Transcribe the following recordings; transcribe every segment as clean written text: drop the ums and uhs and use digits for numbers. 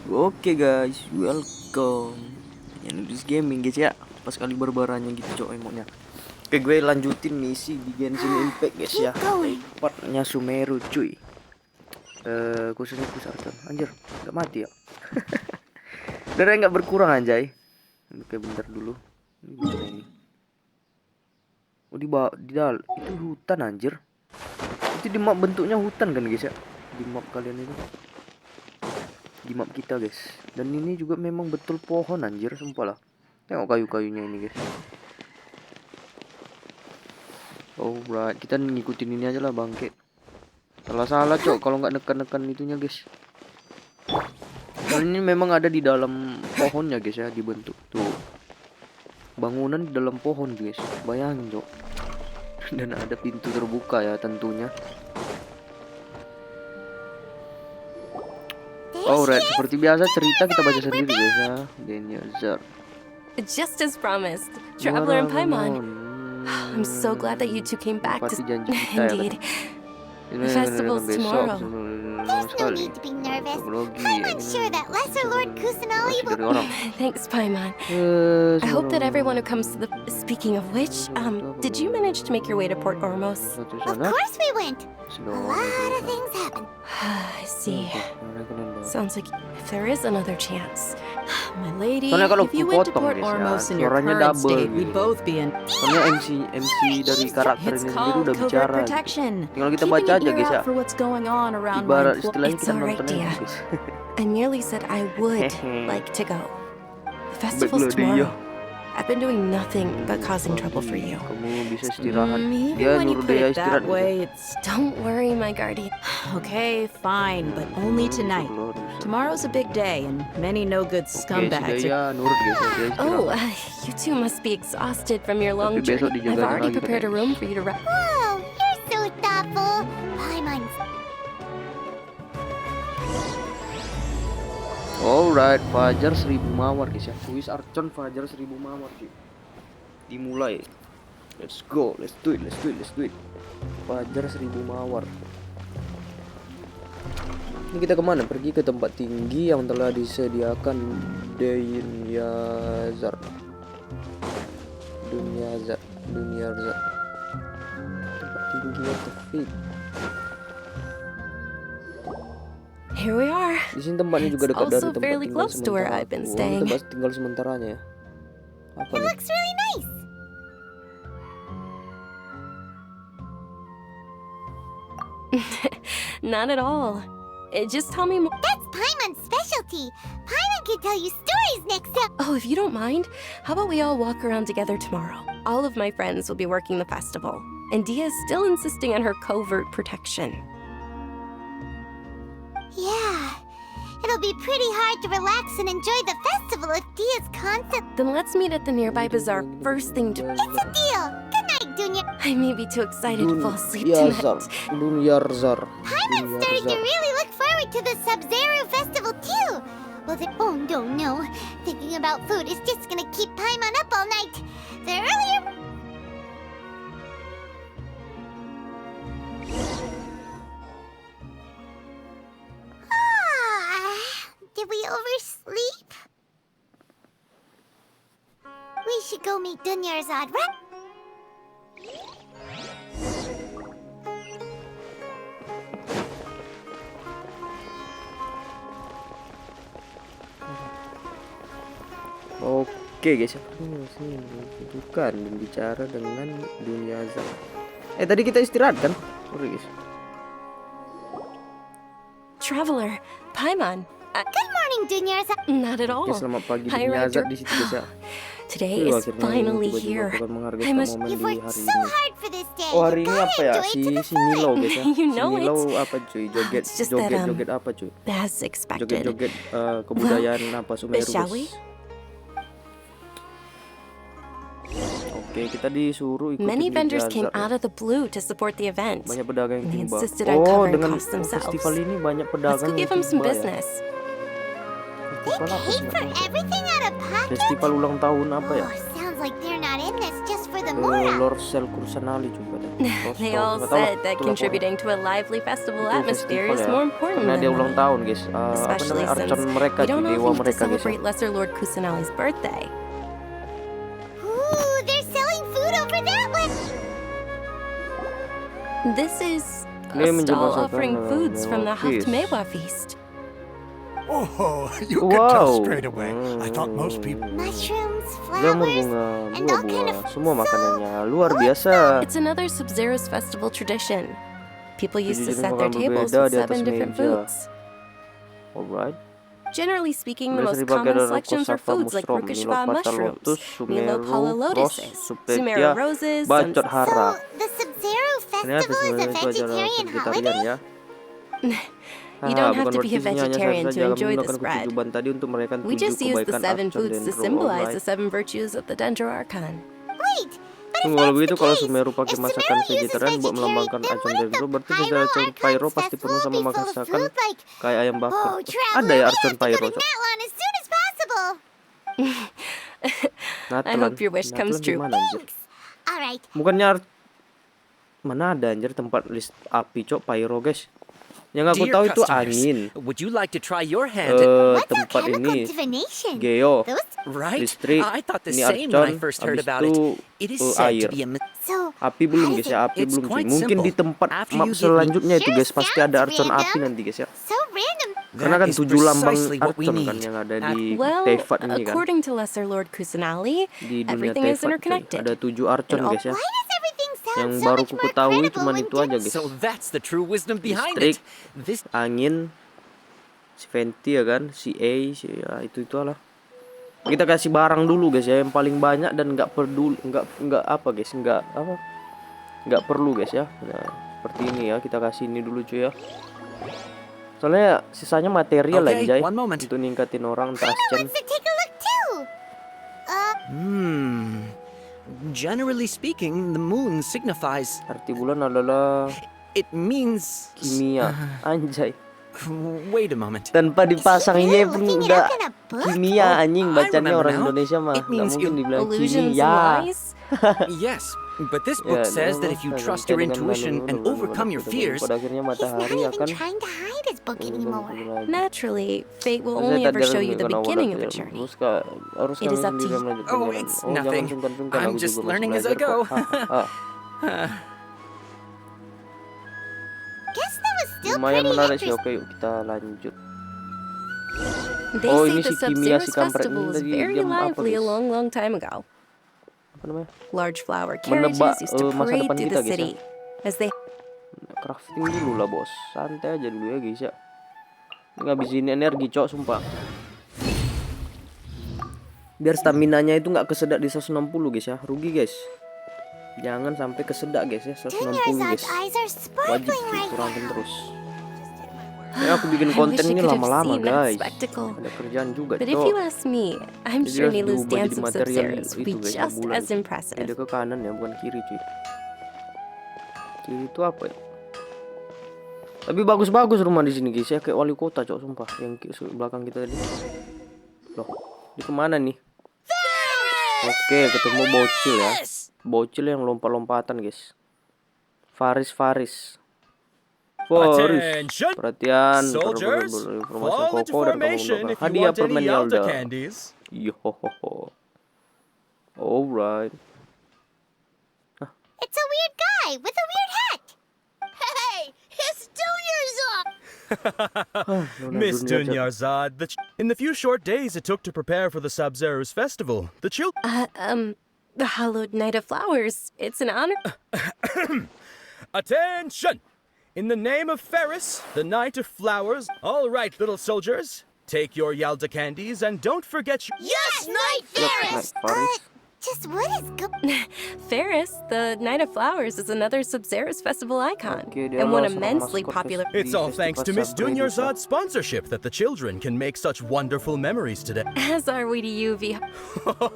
Oke guys, welcome YUDIS Gaming guys ya. Pas kali berbarannya gitu cok emotnya. Oke, gue lanjutin misi di Genshin Impact guys ya. Partnya Sumeru cuy. Khususnya Archon. Anjir, gak mati ya. Darah nggak berkurang anjay. Oke, bentar dulu. Ini gimana ini? Oh di dalam itu hutan anjir. Itu di map bentuknya hutan kan guys ya. Di map kalian itu. Di map kita guys. Dan ini juga memang betul pohon anjir, sumpah lah. Tengok kayu-kayunya ini guys. Alright, kita ngikutin ini aja lah bangke. Salah cok kalau nggak nekan-nekan itunya guys. Dan ini memang ada di dalam pohonnya guys ya, dibentuk tuh. Bangunan di dalam pohon guys. Bayangin cok. Dan ada pintu terbuka ya tentunya. Alright, seperti biasa cerita kita baca sendiri guys ya. Daniel. Just as promised, Traveler and Paimon. I'm so glad that you two came back to... Indeed. The festival's tomorrow. There's no need to be nervous. Paimon's sure that Lesser Lord Kusanali will... Thanks, Paimon. I hope that everyone who comes to the... Speaking of which, did you manage to make your way to Port Ormos? Of course we went. A lot of things happened. I see. Sounds like if there is another chance. My lady, if you went to Port Ormos in your current state, we'd both be in... Soalnya MC dari karakter ini sendiri udah bicara. Tinggal kita baca aja guys ya. Ibarat istilahnya kita nonton guys. I merely said I would like to go. The festival's tomorrow. I've been doing nothing but causing trouble for you. Kamu bisa istirahat. Even when you put it that way, it's... Don't worry, my guardian. Okay, fine, but only tonight. Tomorrow's a big day, and many no-good scumbags are... Oh, you two must be exhausted from your long journey. I've already prepared a room for you to rest. Whoa, you're so thoughtful. Paimon's... Alright, Fajar 1000 mawar guys ya. Kuis Archon Fajar 1000 mawar cuy. Dimulai. Let's go, let's do it. Fajar 1000 mawar. Ini kita kemana? Pergi ke tempat tinggi yang telah disediakan Dunia Zar. Tempat tinggi what the fuck. Here we are. Di sini tempatnya juga dekat dari tempat tinggal sementara. Tempat tinggal sementaranya ya. Apa It looks really nice. Not at all. Just tell me more. That's Paimon's specialty. Paimon can tell you stories next time. Oh, if you don't mind, how about we all walk around together tomorrow? All of my friends will be working the festival, and Dia is still insisting on her covert protection. Yeah, it'll be pretty hard to relax and enjoy the festival if Dia's constant. Then let's meet at the nearby bazaar first thing to... It's a deal. Good night, Dunya. I may be too excited to fall asleep tonight. Dunyarzar. Paimon's starting to really look forward to the Sub-Zero festival too. Well, oh no. Thinking about food is just gonna keep Paimon up all night. The earlier... Did we oversleep? We should go meet Dunyarzad, right? Oke guys ya. Bukan bicara dengan Dunia Zar. Tadi kita istirahat kan? Sorry guys. Traveler, Paimon. Good morning, Dunyarzad. Not at all. Oke, selamat pagi Dunyazar di situ guys ya. Today is finally here. You've worked so hard for this day. Oh, hari ini apa ya? Si Milo guys ya. You know si Milo it. apa cuy? Joget apa cuy? As expected. Joget kebudayaan apa Sumeru Shall we? Oke, kita disuruh ikutin Many vendors Bazar, came ya. out of the blue to support the event. Banyak pedagang yang They timbal. insisted on covering Dengan costs themselves. festival ini banyak Let's pedagang go give yang them some timbal ya. business. They paid for everything out of pocket? Festival ulang tahun apa ya? Oh, sounds like they're not in this just for the Lor mora. sel kursanali coba deh. They all said that contributing to a lively festival atmosphere is more important karena than dia ulang money. tahun guys. Especially since Archon mereka we don't dewa often get to mereka guys. celebrate Lesser Lord Kusanali's birthday. Ooh, they're selling food over that one. This is Ini a menjual stall masakan, offering foods from the feast. Mewa feast. Oh, you could tell Wow. straight away. I thought most people. Mushrooms, Jamur flowers, bunga, and all kind buah-buah, of semua so makanannya luar biasa. It's another Sub-Zero's festival tradition. People used to Tujuh set their jenis tables berbeda with di atas 7 different meja. foods. Alright. Generally speaking, the Biasa most dipakai common adalah selections are Kosava foods like mushroom, Rukashva Nilopata mushrooms, lotus, Nilopala Sumeru, lotuses, Ros, Sumeru Supetia, roses, Bacot and hara. So, the Sub-Zero Ternyata festival is a sebenarnya itu adalah vegetarian vegetarian holiday? ya. You don't have bukan to be a berarti isinya hanya vegetarian harus to saja enjoy menggunakan this bread. ketujuban tadi untuk merayakan We 7 just use the kebaikan 7 Archon foods to Dendro. symbolize the Alright. 7 virtues of the Dendro Archon. Wait, but if Tunggu, kalau that's begitu the kalau case, Sumeru pakai if masakan Sumeru uses vegetarian buat melambangkan then Archon wouldn't Dendro, the berarti Archon Archon Pyro pasti festival penuh sama be full of masakan food like, kayak ayam bakar. oh, traveler, Ada ya we Archon have to go Pyro, to Cok? Natlan as soon as possible. I hope your wish comes true. Gimana, anjir? Thanks. All right. Bukannya mana ada anjir tempat list api cok pyro guys. Yang aku Dear tahu itu customers, angin. would you like to try your hand at... What's Tempat alchemical ini divination? geo, Those. Right? listrik, I thought the ini same when I Archon, first heard habis about itu it. It is said air. to be a... So, Api belum how guys does ya, it- api It's belum cuy. quite Mungkin simple. di tempat After map you give me- selanjutnya itu Sure guys pasti ada sounds Archon random. api nanti guys ya. So random. Karena kan That is 7 lambang precisely what we Archon kan need. yang ada di Well, Tevat ini kan. according to Lesser Lord Kusanali, Di dunia everything is Tevat cuy. interconnected. Ada 7 Archon It all- guys ya. Why does everything sound Yang so baru much ku more ketahui credible cuman when itu aja given- guys. So that's the true wisdom behind Listrik, it. This... angin, si Venti ya kan, si A, si ya itu lah. Kita kasih barang dulu guys ya yang paling banyak dan nggak peduli, nggak apa guys, nggak perlu guys ya. Nah, seperti ini ya, kita kasih ini dulu cuy ya. Soalnya sisanya material Okay, anjay one moment. untuk ningkatin orang Kinda trust wants to take a look too. Generally speaking, the moon signifies... Arti bulan adalah It means... kimia anjay. Wait a moment. Tanpa dipasang Is he Y really pun looking it udah up in a book? kimia anjing I bacanya remember orang now. Indonesia mah It nggak means mungkin dibilang Illusions kimia. and lies? Yes, but this Ya, book says that if you dengan trust your dengan intuition and dengan overcome your fears, pada akhirnya He's not matahari even akan trying to hide his book anymore. Naturally, fate will only ever show you the beginning of a journey. It is up to you. Oh, it's nothing. I'm just learning as I go. Guess that was still Lumayan pretty menarik sih. interesting. Oke, yuk kita lanjut. They Oh, say ini the si kimia si Sub-Zero's kampret festival ini was tadi very jam apa, lively a guys? long time ago. Apa namanya? Large flower Menebak, carriages used to masa parade depan through kita, the guys, ya. city as they Crafting dulu lah bos. Santai aja dulu ya guys ya. Ini ngabisin energi cok sumpah. Biar stamina-nya itu nggak kesedak di 160 guys ya. Rugi guys. Jangan sampai kesedak guys ya 160 guys. Dunyarzad's eyes are Wajib sparkling cuy, right kurangin now. terus. Ya aku bikin I konten wish you ini could have lama-lama seen that guys. spectacle. Ada kerjaan juga But if you cok. ask me, I'm Jadi sure harus Nilu's diubah dance jadi of material Sub-Zeros will be itu, guys, just bulan. as impressive. Beda ke kanan ya, bukan kiri cuy. Kiri itu apa ya? Tapi bagus-bagus rumah di sini guys ya, kayak wali kota cok sumpah. Yang belakang kita tadi. Loh, di kemana nih? Oke, ketemu bocil ya. Bocil yang lompat-lompatan guys. Faris. Attention! Perhatian, Soldiers, informasi fall into kokoh dan formation kamu if you hadiah want any permen Yalda Yalda. candies. Yohoho. Alright. It's a weird guy with a weird hat. Hey, it's Dunyarzad. Miss Dunyarzad, in the few short days it took to prepare for the Sub-Zero's festival, the children... The hallowed night of flowers. It's an honor. Attention! In the name of Ferris, the Knight of Flowers, all right, little soldiers, take your Yalda candies and don't forget your... Yes, Knight Ferris. Faris. Just what is Ferris, the Night of Flowers, is another Sub-Zero's festival icon Oke, dia and one adalah seorang immensely maskot popular. It's all festival thanks to Miss Sub-Zero. Dunyarzad's sponsorship that the children can make such wonderful memories today. As are we to you, V.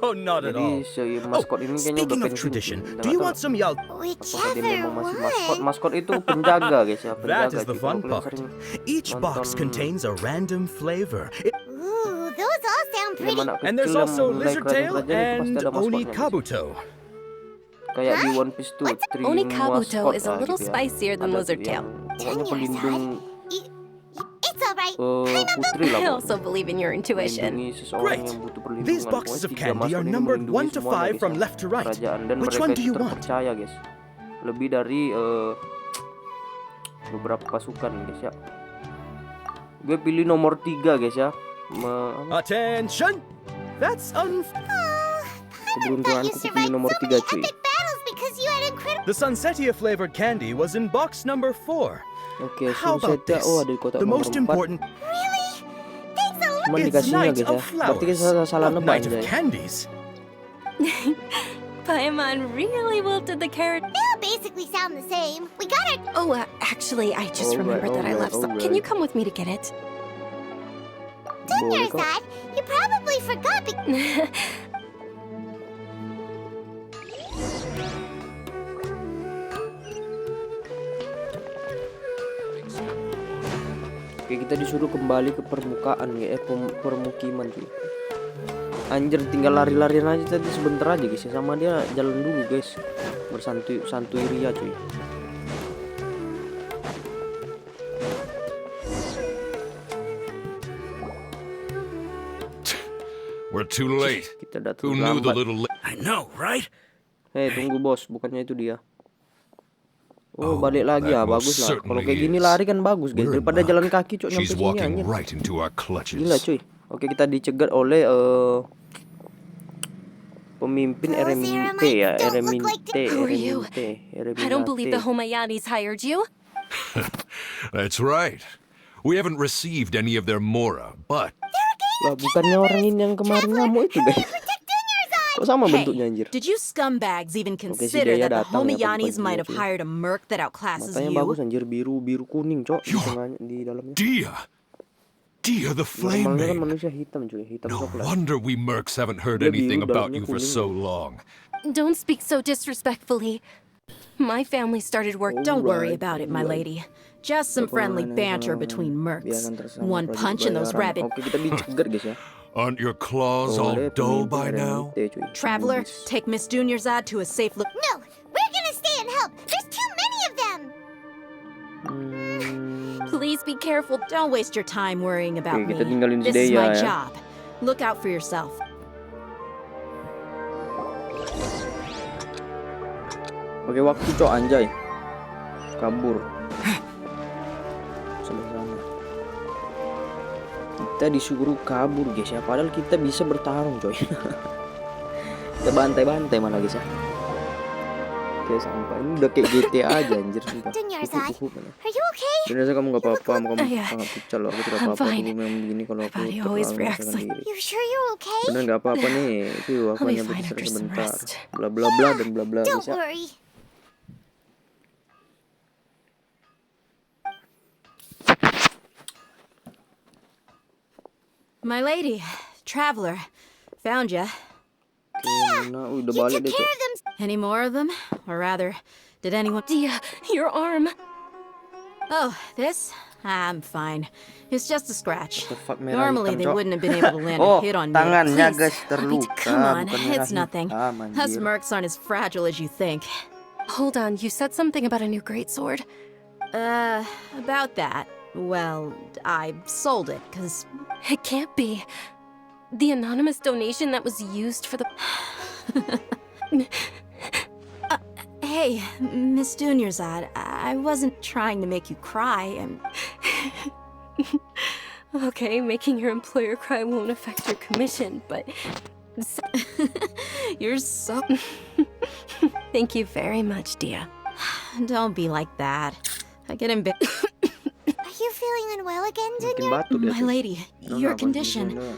Oh, not at all. Jadi si Oh, maskot ini kayaknya udah speaking of pensiun. tradition, Udah do nggak you tahu want some Yalda? apakah dia whichever memang masih maskot. one? Maskot itu penjaga guys ya, penjaga. That is the cuy. fun Kalau kalian part. sering Each box nonton- contains a random flavor. Ooh, those all sound Game pretty. anak And kecil there's yang also naik Lizard Tail kerajaan-kerajaan itu pasti and ada Oni maskotnya. Kabuto. Kayak di One Piece tuh, Three Oni Mascot Kabuto lah is a little gitu ya. spicier than Ada Lizard tuh Tail. yang pokoknya pelindung It's alright. putri lah. I pokoknya. also believe in your intuition. Melindungi seseorang Great. yang butuh perlindungan. These boxes of Pokoknya tiga candy maskot are ini numbered melindungi 1 to semuanya, 5 guys, from ya. left to right. Kerajaan. Dan Which mereka one do itu you want? terpercaya guys. Lebih dari beberapa pasukan guys ya. Gue pilih nomor 3 guys ya. Attention! That's Keberuntunganku pilih nomor 3 cuy. Epic battles because you had incredible. The Sunsetia flavored candy was in box number 4. Oke, How about Sunsetia. this? Oh, ada di kotak The nomor most 4. important Really? Thanks a lot. Cuman It's dikasihnya night guys ya. of Berarti flowers, kita salah not nebak night of anjay. candies. Paimon really wilted the carrot. They all basically sound the same. We got it. Oh, actually, I just remembered that I left some. Can you come with me to get it? Boleh kok. Dunyazad, you probably forgot. Oke, kita disuruh kembali ke permukaan ya, permukiman cuy. Anjir, tinggal lari-larian aja tadi sebentar aja guys ya. Sama dia jalan dulu guys. Bersantui ria cuy. We're too late. Kita datang Who knew the lambat. little... I know, right? Tunggu bos, bukannya itu dia. Oh, Oh, balik lagi ya, that bagus most lah. Kalau kayak certainly gini is. lari kan bagus guys. Where Daripada am I? jalan kaki cok nyampe She's sini walking anjir. right into our clutches. Gila cuy. Oke, kita dicegat oleh pemimpin Eremite ya, Who are you? I don't believe the Homayadis hired you. That's right. We haven't received any of their mora, but Lah, bukannya orang ini yang kemarin ngamuk itu guys. Kok sama bentuknya Hey, anjir? did you scumbags even si consider Deya that the datang ya, Homayanis pagi-pagi might have cuy. hired a merc that outclasses Matanya you? bagus anjir, biru kuning cok di Yo. tengahnya, di dalamnya. Dia the flame Normalnya kan maid. manusia hitam cuy, hitam No coklat. wonder we mercs haven't heard Dia anything biru, about dalamnya you for kuning. so long. Don't speak so disrespectfully. My family started work. Don't worry Alright, about it, my alright. lady. Just some friendly banter between mercs. Biarkan tersama One prajurit punch and those bayaran. rabbit... Oke, kita dicegat guys ya. Aren't your claws all Oleh dull pemimpin by now? Eremite, cuy. Traveler, Yudis. take Miss Dunyazad to a safe look. No, we're gonna stay and help. There's too many of them. Please be careful. Don't waste your time worrying about Oke, me. kita tinggalin si This is Deya my ya. job. Look out for yourself. Oke, waktu cok anjay. Kabur. Sebelah sana. Kita disuruh kabur guys ya. Padahal kita bisa bertarung coy. Kita bantai-bantai malah guys ya. Oke, sampai ini udah kayak GTA aja anjir sumpah. Dunyazad, Hup, hup, hup. are you okay? Bener kamu gak apa-apa, kamu Yeah. sangat pucal loh. Aku tidak I'm apa-apa. Aku fine. memang begini kalau aku Body always terlalu reacts memaksakan like- diri. You sure you're okay? Bener gak apa-apa nih. Itu aku I'll be hanya fine beristirahat after some sebentar. rest. Bla bla bla dan bla bla Don't guys ya. worry. My lady, traveler, found ya. Nah, udah You balik took deh care cok. of them. Any more of them? Or rather, did anyone... Dia, your arm. Oh, this? I'm fine. It's just a scratch. The fuck, merah Normally, hitam, they Cok. wouldn't have been able to land Oh, a hit on me. tangannya Please. guys terluka. Come on, bukan merah it's nothing. hitam, Us anjir. mercs aren't as fragile as you think. Hold on, you said something about a new greatsword. About that. Well, I sold it, because... It can't be. The anonymous donation that was used for the... Hey, Miss Dunyazad, I wasn't trying to make you cry. Okay, making your employer cry won't affect your commission, but... You're so... Thank you very much, Dia. Don't be like that. I get embarrassed. Are you feeling unwell again, Makin Dunya? batu dia My tuh. lady, Udah your nggak, condition. udah.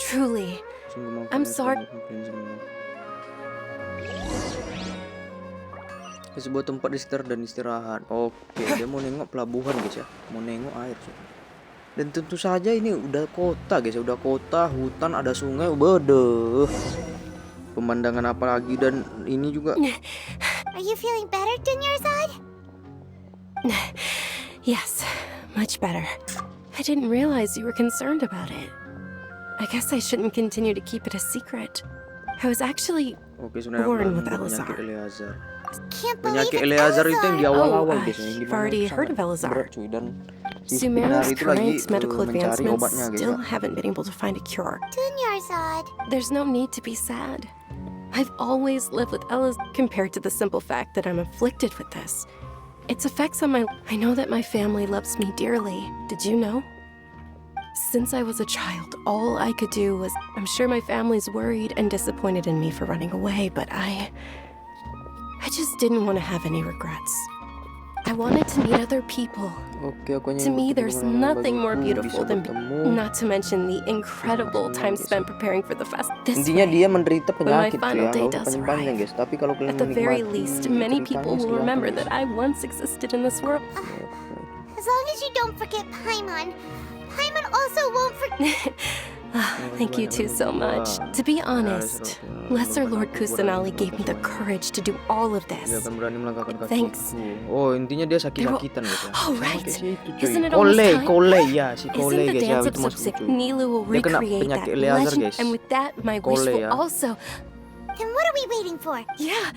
Truly. Sungguh mau I'm kalian sorry. komplain semua. Ke sebuah tempat istirahat. Oke, dia mau nengok pelabuhan guys ya. Mau nengok air. Cuy. Dan tentu saja ini udah kota guys ya. Udah kota, hutan, ada sungai. Bedeh. Pemandangan apa lagi dan ini juga. Are you feeling better, Dunyazad? Yes, much better. I didn't realize you were concerned about it. I guess I shouldn't continue to keep it a secret. I was actually Oke, sebenarnya born with penyakit Elazar. Eleazar. Can't believe Penyakit it's Eleazar itu yang di awal-awal Oh, guys, yang you've dimana already sangat heard of Elazar. berat, cuy. Dan si Sumeru's itu lagi current medical mencari advancements obatnya guys. still Ya. haven't been able to find a cure. Dunyarzad. There's no need to be sad. I've always lived with Elazar compared to the simple fact that I'm afflicted with this. Its effects on my... I know that my family loves me dearly. Did you know? Since I was a child, all I could do was... I'm sure my family's worried and disappointed in me for running away, but I just didn't want to have any regrets. I wanted to meet other people. Oke, aku hanya To me, butuh there's teman-teman nothing more bagiku, beautiful bisa than... bertemu. Not to mention the incredible time spent preparing for the fest. This Intinya way, dia menderita my penyakit final ya, day nggak usah does panjang-panjang arrive. guys. Tapi kalau kalian at the very menikmati least, many ceritanya, people will silahkan, remember guys. that I once existed in this world. As long as you don't forget Paimon. Paimon also won't forget. Thank you two so much. To be honest, Lesser Lord Kusanali gave me the courage to do all of Dia this. akan berani melangkahkan Thanks. kakiku. Oh, intinya dia sakit-sakitan guys ya. Oh, Sama right. kayak si itu, cuy. Isn't it almost time? Kole ya, si Isn't Kole the guys ya, dance itu of masuk Subsic cuy. Nilu will Dia kena recreate that penyakit Eleazar legend, guys. and with that, my wish Kole will ya. also... Then what are we waiting for? Yeah,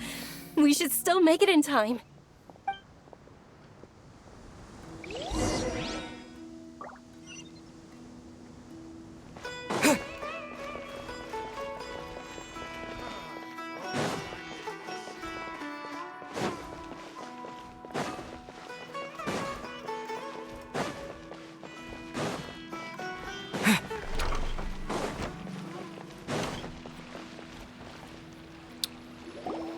we should still make it in time.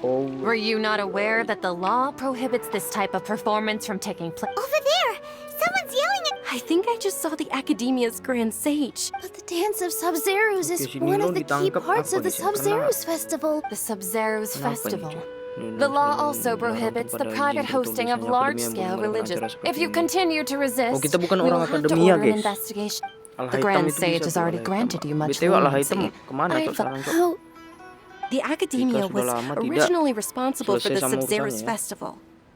Oh, Were you not aware that the law prohibits this type of performance from taking place? Over there! Someone's yelling at... I think I just saw the Academia's Grand Sage. But the Dance of Sub-Zeros is Oke, si one Nilo of the key ditangkap parts apa of the di sana? Sub-Zeros festival. The Sub-Zero's Kenapa nih, festival. cuy? Nilo The law selalu also melarang prohibits the kepada private izin hosting of tertulisnya akademia large-scale membuat religious. acara seperti If you ini. continue to resist, Oh, kita bukan we orang will have to akademia, order an guys. investigation. Al The Hitam Grand itu Sage bisa has tuh, already Al Hitam. granted you much BTW Al Hitam leniency. kemana I cok sekarang cok? Oh, The Academia sudah was lama tidak originally responsible for the selesai sama Sub-Zero's urusannya ya. festival.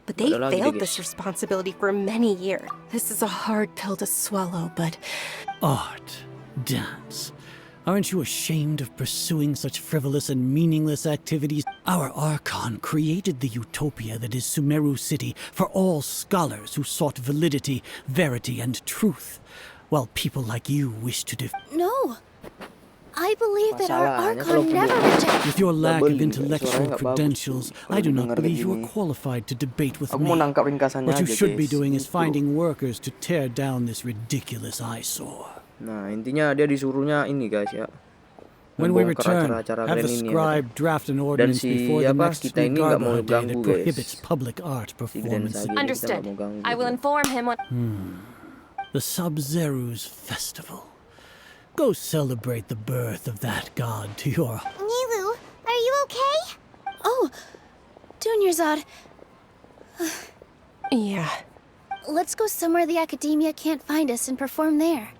But they Ada lagi deh, failed guys. this responsibility for many years. This is a hard pill to swallow, but Art, dance. Aren't you ashamed of pursuing such frivolous and meaningless activities? Our Archon created the utopia that is Sumeru City for all scholars who sought validity, verity, and truth, while people like you wish to no. I believe that our Masalahnya kalau Archon never kedua- rejected... With your lack Double of juga, intellectual suaranya nggak bagus credentials, tuh, I kalau do not didengar believe kayak you are gini. qualified to debate with Aku mau me. nangkap ringkasannya What you aja should be guys. doing is Itu. finding workers to tear down this ridiculous eyesore. Nah intinya dia disuruhnya ini guys ya. When we membongkar return, acara-acara have the kalian ini ya. scribe draft an ordinance si before the apa, next kita ini nggak mau Srigarba day ganggu, that guys. prohibits public art Si Gden performances. saja, kita nggak Understood. mau ganggu, I will gitu. inform him when... The Sub-Zero's festival. Go celebrate the birth of that god to your... Nilu, are you okay? Oh, Dunyarzad. yeah. Let's go somewhere the Academia can't find us and perform there.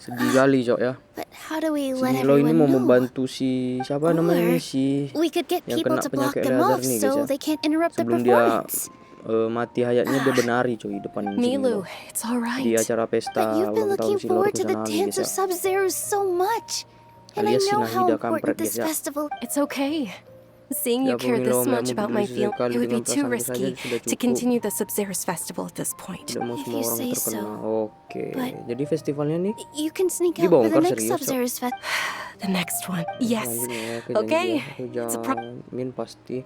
Sedih kali cok ya. But how do we Si let Nilo ini everyone mau know? membantu si siapa namanya ini Or si We could get yang people kena to block penyakit them Eleazar off nih guys so ya. they can't interrupt the Sebelum dia performance. mati hayatnya dia benari coy depan si Nilu, Nilo. it's all right. Di acara pesta But you've been ulang tahun looking si Lord forward to the Kusanali Dance guys of ya. Sub-Zero so much. And I Alias si know how Nahida kampret important this guys ya. festival... It's okay. Seeing Ya, you care Nilo this much mau about my peduli feel, sekali it would be dengan too perasaanku saja risky sudah to cukup. continue the Sub-Zero's festival at this point. Tidak mau If semua you orang say terkenal. so. Oke, But- jadi festivalnya nih You can sneak out for the dibongkar next serius cok. Sub-Zero's fest. The next one. Yes. Selanjutnya, Okay, janjian. it's a Aku jamin pasti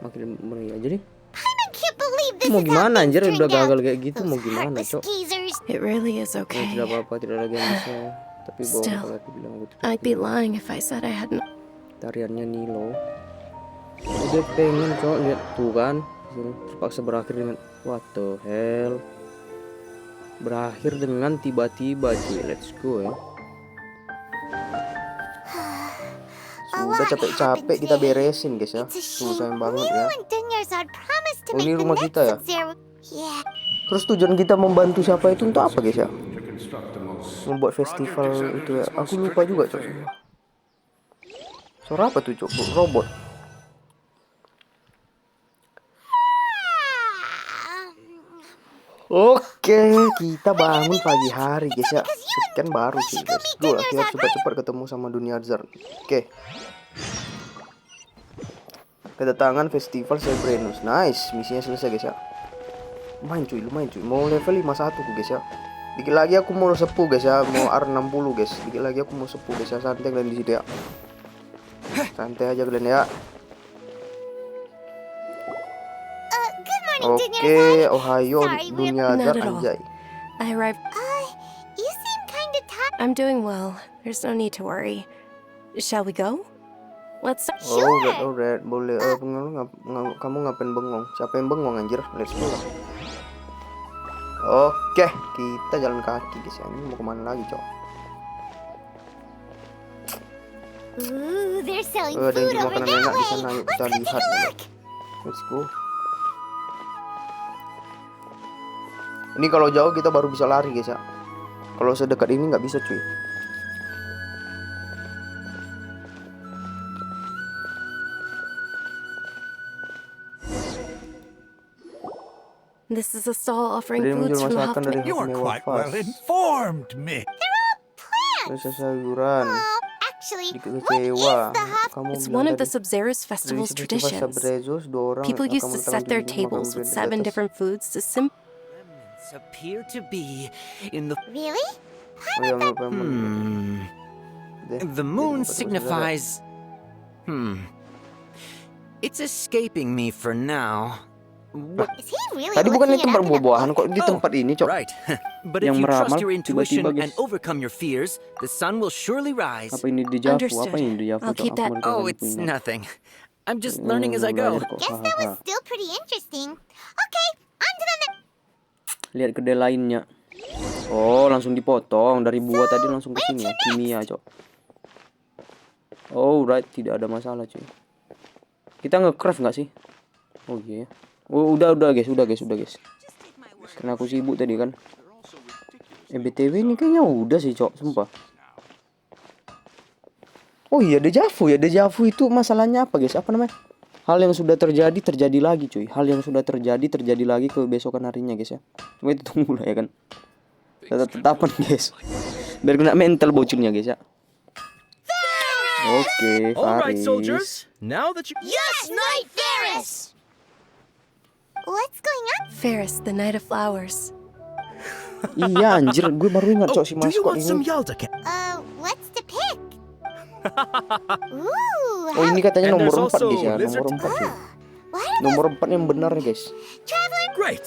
makin meriah. Jadi I can't believe this mau is how gimana things anjir udah turned gagal out. kayak gitu Those mau gimana heartless cok. geezers. It really is Ya, okay. tidak apa-apa, tidak ada yang bisa. Tapi bohong Still, kalau aku bilang aku tidak. I'd be bilang. lying if I said I hadn't. Tariannya Nilo. Dia pengen cok lihat tuh kan. Terpaksa berakhir dengan what the hell. Berakhir dengan tiba-tiba cuy. Let's go ya. Sudah capek-capek kita beresin guys ya. It's a Susah shame. banget Nilu ya. and Dunyarzad promised to Oh, make ini the rumah next kita ya? Sub-Zero. Yeah. Terus tujuan kita membantu siapa itu untuk apa guys ya? Membuat festival itu ya. Aku lupa juga cok. Suara apa tuh cok? Robot. Oh, Oke, kita bangun pagi hari guys ya. Sekian baru sih guys. Gue kita cepat-cepat ketemu sama dunia Hazard. Oke. Kedatangan festival Sebrenus. Nice, misinya selesai guys ya. Lumayan cuy. Mau level 51 guys ya. Dikit lagi aku mau sepuh guys ya. Mau R60 guys. Dikit lagi aku mau sepuh guys ya. Santai kalian di situ ya. Santai aja kalian ya. Oke, Ohio dunia Hazard anjay. I arrived. You seem kinda tired. I'm doing well. There's no need to worry. Shall we go? Let's. Alright, boleh. Kamu ngapain bengong? Siapa yang bengong anjir? Let's go lah. Oke, kita jalan kaki guys ya. Ini mau kemana lagi cok? Ooh, they're selling Ada food yang over makanan that enak di way. sana. Yuk Let's kita go take lihat. a look. Let's go. Ini kalau jauh kita baru bisa lari guys ya. Kalau sedekat ini nggak bisa cuy. This is a stall offering Dia foods menjual from masakan dari You are Mewah quite well Fast. informed, me. Rasa sayuran. Oh, actually, Dikit what is kecewa. the hop? Kamu It's bilang one of the tadi. Sabzeruz Dari festival's festival traditions. Sabzeruz, 2 orang People used akan to bertanggung set their jawab makan tables with di 7 atas. different foods to Remnants appear to be in the. Really? Oh, yang apa yang The moon signifies. It's escaping me for now. What? Is he really Tadi bukan di looking it tempat up in a buah-buahan book? kok di tempat ini cok. Right. But if Yang you trust meramal, your intuition tiba-tiba, and guys. overcome your fears, the sun will surely rise. Apa ini di Javu? Understood. Apa ini di Javu? I'll Cok? keep Aku that. baru Oh, kali it's punya. nothing. I'm just learning as I go. Belajar kok. Guess that was still pretty interesting. Okay, on to the next. Lihat kedai lainnya. Oh, langsung dipotong dari buah tadi langsung ke sini ya. Kimia, cok. Oh, right, tidak ada masalah, cuy. Kita nge-craft nggak sih? Oh iya. Oh, udah guys. Karena aku sibuk tadi kan. BTW ini kayaknya udah sih, cok, sumpah. Oh iya, dejavu ya. Dejavu itu masalahnya apa, guys? Apa namanya? Hal yang sudah terjadi lagi, cuy. Hal yang sudah terjadi lagi kebesokan harinya, guys ya. Cuma itu tunggu lah ya kan. Tetapan, guys. Biar kena mental bocilnya, guys ya. Oke, All right, Faris. soldiers. Now that you. Yes, Knight Ferris! What's going on? Ferris, the Night of Flowers. Iya anjir, gue baru ingat cok si Do you maskot want some ini. Yalda candy? What's the pick? Ooh, Oh ini katanya And there's nomor 4 also guys ya, lizard- nomor 4 cuy. why do Nomor 4 yang benar ya guys. traveling? Great.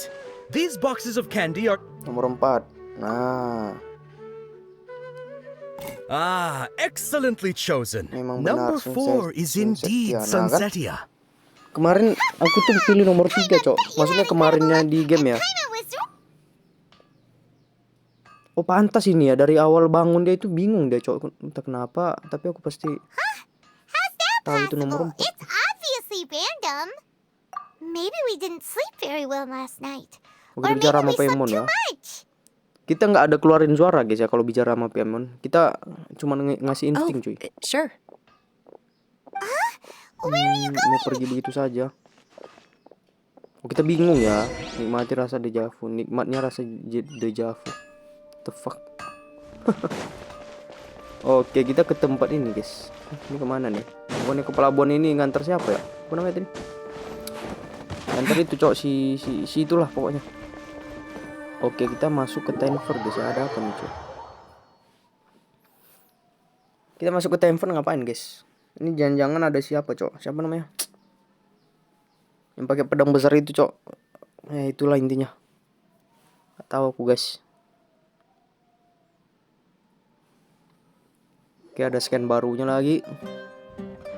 These boxes of candy are. Nomor 4. Nah, Ah, excellently chosen. Memang benar, Number 4 is indeed Sunsetia. Nah, kan? Sunsetia. kemarin aku tuh pilih nomor 3 cok. Maksudnya kemarinnya di game ya. I'm a wizard. Oh pantas ini ya, dari awal bangun dia itu bingung dia cok. Entah kenapa, tapi aku pasti How's that tahu itu nomor possible? 4. It's obviously random. Maybe we didn't sleep very well last night. Oke, Or maybe bicara sama we slept Paimon too ya. much. Kita nggak ada keluarin suara guys ya kalau bicara sama Paimon. Kita cuma ngasih Oh, insting cuy. sure. Mau pergi begitu saja. Oh, kita bingung ya. Nikmati rasa dejavu. Nikmatnya rasa dejavu. The fuck. Oke, kita ke tempat ini guys. Ini kemana nih? Bukannya ke pelabuhan ini ngantar siapa ya? Apa namanya tadi? Ngantar itu cok si itulah pokoknya. Oke, kita masuk ke tavern guys. Ada apa nih cok? Kita masuk ke tavern ngapain guys? Ini jangan-jangan ada siapa cok? Siapa namanya? Yang pakai pedang besar itu cok. Itulah intinya. Gak tahu aku guys. Oke, ada scan barunya lagi.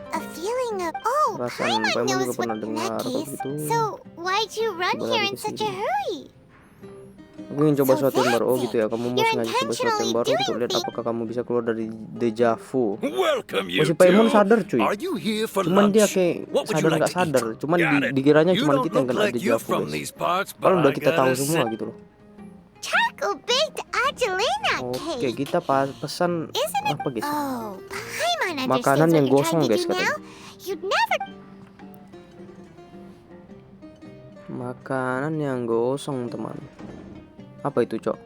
A feeling of Perasaan Paimon Paimon juga knows pernah what in dengar that kalau case. gitu. So why'd you run Coba here lagi in ke such a sini. hurry? Aku ingin coba So sesuatu yang baru. Oh that's gitu ya. Kamu mau You're sengaja coba sesuatu yang intentionally baru untuk doing lihat things. apakah kamu bisa keluar dari dejavu. Welcome, Oh, you si Paimon two. sadar cuy. Are you here for Cuman dia lunch? kayak What would you sadar like nggak to eat? sadar. Cuman Got it. dikiranya You cuman don't kita yang look kena like you're dejavu from guys. these parts, but Kalau udah I kita tahu gotta semua say- gitu loh. Charcoal baked Angelina Oke, cake. kita pesan Isn't it? apa guys? Oh, Paimon Makanan understands yang what you're gosong, trying to guys, do katanya. now. You'd never. Makanan yang gosong teman. Apa itu, Cok?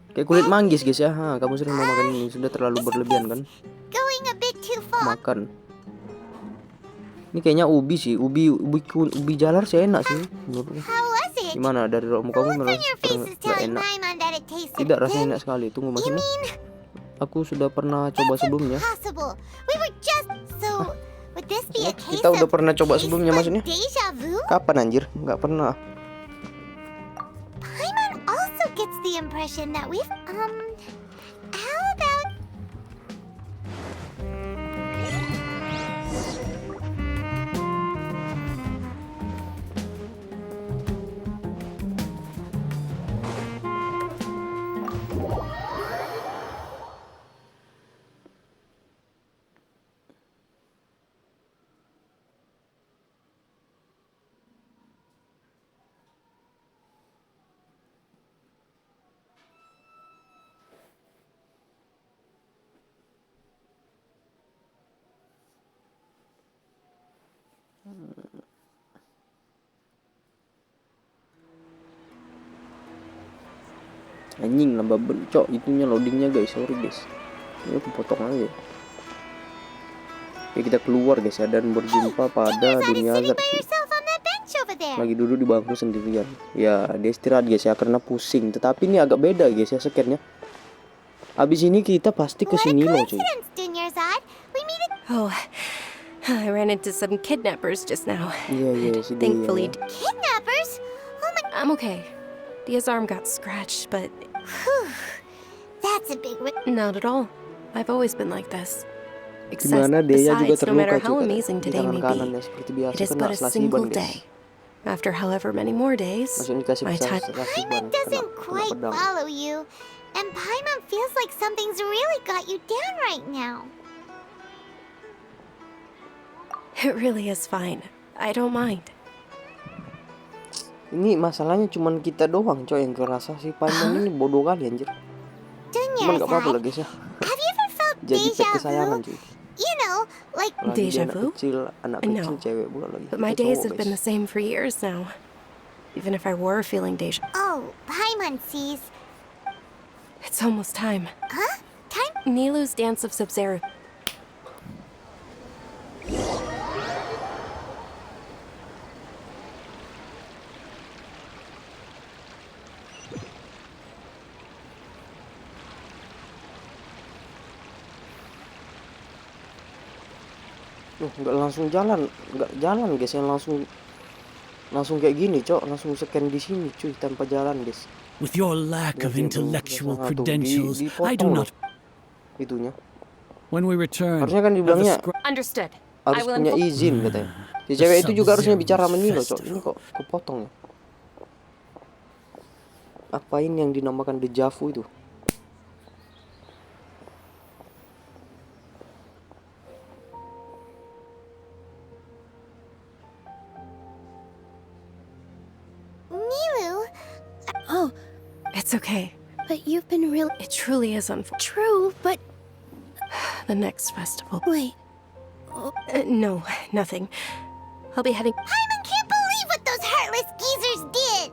Kayak kulit manggis guys ya. Ha, kamu sering mau makan ini, sudah terlalu berlebihan kan? Going a bit too far. Makan. Ini kayaknya ubi sih, ubi jalar sih enak sih menurutku. How was it? Gimana dari kamu What's merasa on your face is nggak telling enak? Paimon that it tasted Tidak, rasanya good. enak sekali. Tunggu You maksudnya. mean Aku sudah pernah coba that's sebelumnya. impossible? We were just so. Would this be a case Kita udah of pernah coba taste sebelumnya bud maksudnya. deja vu? Kapan anjir? Nggak pernah. Paimon also gets the impression that we've how about Anjing nambah Cok, itunya loadingnya guys, sorry guys. Ini aku potong aja. Oke, kita keluar guys ya dan berjumpa pada Tinker's dunia sitting azab. by herself on that bench over there? Lagi duduk di bangku sendirian. Ya, dia istirahat guys ya karena pusing. Tetapi ini agak beda guys ya scan-nya. Abis ini kita pasti ke What a sini loh cuy. coincidence, Dunyarzad. We meet at Oh, I ran into some kidnappers just now. Iya sih dia. Thankfully, kidnappers. Oh my. I'm okay. Dia's arm got scratched, but Whew. That's a big. not at all. I've always been like this. Except, Dimana dia juga besides, no matter terluka how cuy. amazing Di today tangan may kanan be, ya seperti biasa it is kena but a selasiban single guys. day. After however many more days, Maksudnya dikasih my time. selasiban. Paimon doesn't quite pedang. follow you, and Paimon feels like something's really got you down right now. It really is fine. I don't mind. Ini masalahnya cuman kita doang coy yang kerasa si Paimon ini bodoh kali anjir. Cuman gak apa-apa lah guys ya. Have you ever felt Jadi pet deja kesayangan vu? cuy. You know, like Apalagi dia Deja vu? anak No. kecil cewek pula lagi. But my Kita days cowok, have been guys. the same for years now. Even if I were feeling deja, oh, Paimon sees. it's almost time. Huh? Time? Nilu's dance of Sub-Zero. Nggak langsung jalan, nggak jalan guys, yang langsung kayak gini cok, langsung scan di sini cuy tanpa jalan guys. With your lack of Mungkin tuh, intellectual biasa tuh, credentials, I do dipotong not. loh itunya. When we return, Harusnya kan dibilangnya Understood. harus I will punya inform. izin katanya. Si cewek itu juga harusnya bicara sama Nilo cok. Ini kok kepotong ya. Apa ini yang dinamakan deja vu itu? Nilu, Oh, it's okay. But you've been real. It truly is unfortunate. True, but the next festival. Wait. No, nothing. I'll be heading. Paimon can't believe what those heartless geezers did.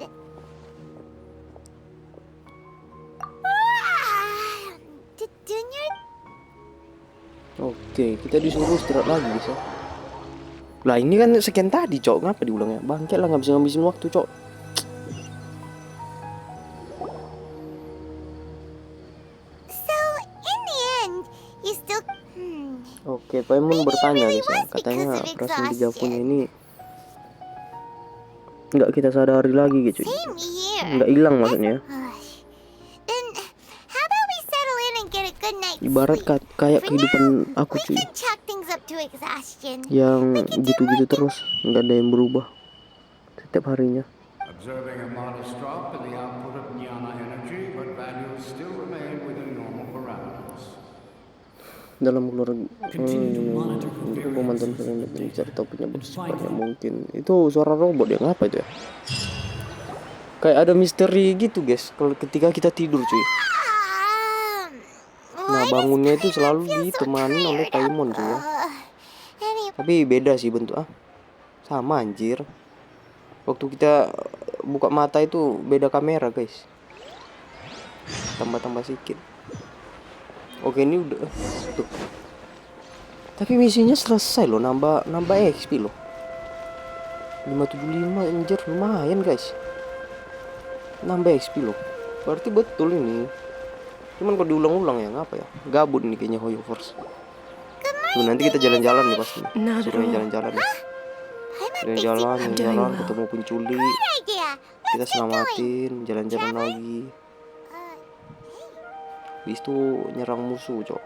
Dunya. Oke, kita disuruh istirahat lagi guys ya. Lah ini kan sekian tadi cok, ngapa diulangnya? Bangke lah, nggak bisa ngabisin waktu cok. So, in the end, you still. Oke, Paimon bertanya really guys ya, was katanya because of perasaan deja vu-nya exhaustion. ini nggak kita sadari lagi gitu. Same here. Nggak hilang maksudnya. Then, how about we settle in and get a good night's Ibarat sleep? kayak For kehidupan now, aku we cuy, can chalk things up to exhaustion. yang gitu-gitu terus, nggak ada yang berubah setiap harinya. Observing a modest drop in the output of jnana energy, but values still remain within normal parameters. Dalam keluarga Continue to monitor untuk memantau dan mencari tahu penyebab secepatnya mungkin. Itu suara robot yang apa itu ya? Kayak ada misteri gitu guys kalau ketika kita tidur cuy. Nah bangunnya itu selalu ditemani oleh Paimon cuy ya. Tapi beda sih bentuk sama anjir. Waktu kita buka mata itu beda kamera guys. tambah sedikit. Oke, ini udah tuh. Tapi misinya selesai loh, nambah XP loh. 575 anjir, lumayan guys. Nambah XP loh. Berarti betul ini. Cuman kalau diulang-ulang ya ngapa ya? Gabut nih kayaknya Hoyo Force. Tuh nanti kita jalan-jalan nih pasti. Sudah jalan-jalan nih. Jalan-jalan ketemu penculik. Kita selamatin, jalan-jalan lagi. Habis itu nyerang musuh, cok.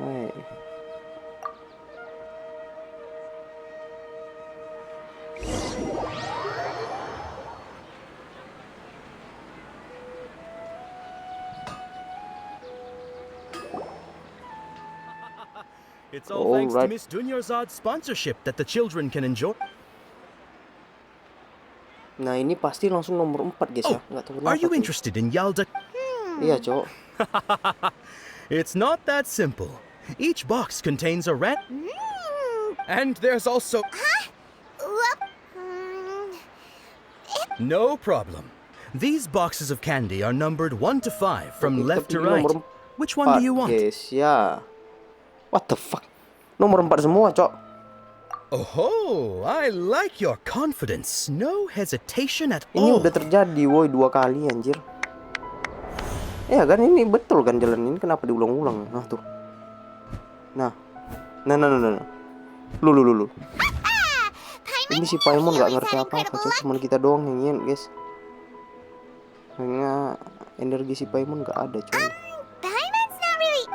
Hai. It's all thanks to Miss Dunyarzad's sponsorship that the children can enjoy. Nah, ini pasti langsung nomor 4 guys ya. Nggak tahu kenapa. Are you interested in Yalda? Iya, cok. It's not that simple. Each box contains a rat. And there's also... No problem. These boxes of candy are numbered 1 to 5 from left to right. Which one do you want? Guys, ya. What the fuck? Nomor 4 semua, cok. Oh, I like your confidence. No hesitation at Ini all. udah terjadi, woi, 2 kali anjir. Ya kan, ini betul kan jalan ini, kenapa diulang-ulang? Nah, tuh. Nah. Lu. Ini si Paimon nggak ngerti apa-apa, cok. Cuman kita doang yang nyen, guys. Hanya energi si Paimon nggak ada, cok. Paimon's not really...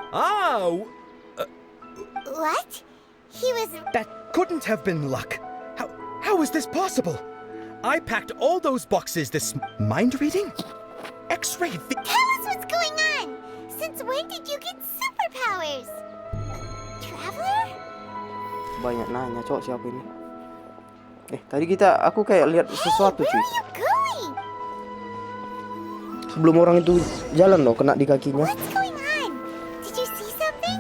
What? He was... That couldn't have been luck. How is this possible? I packed all those boxes this mind reading? X-ray... Tell us what's going on! Since when did you get superpowers? Traveler? Banyak nanya, cok, siapa ini? Tadi aku kayak lihat sesuatu, cuy. Where are you going? Sebelum orang itu jalan loh, kena di kakinya. What's going on? Did you see something?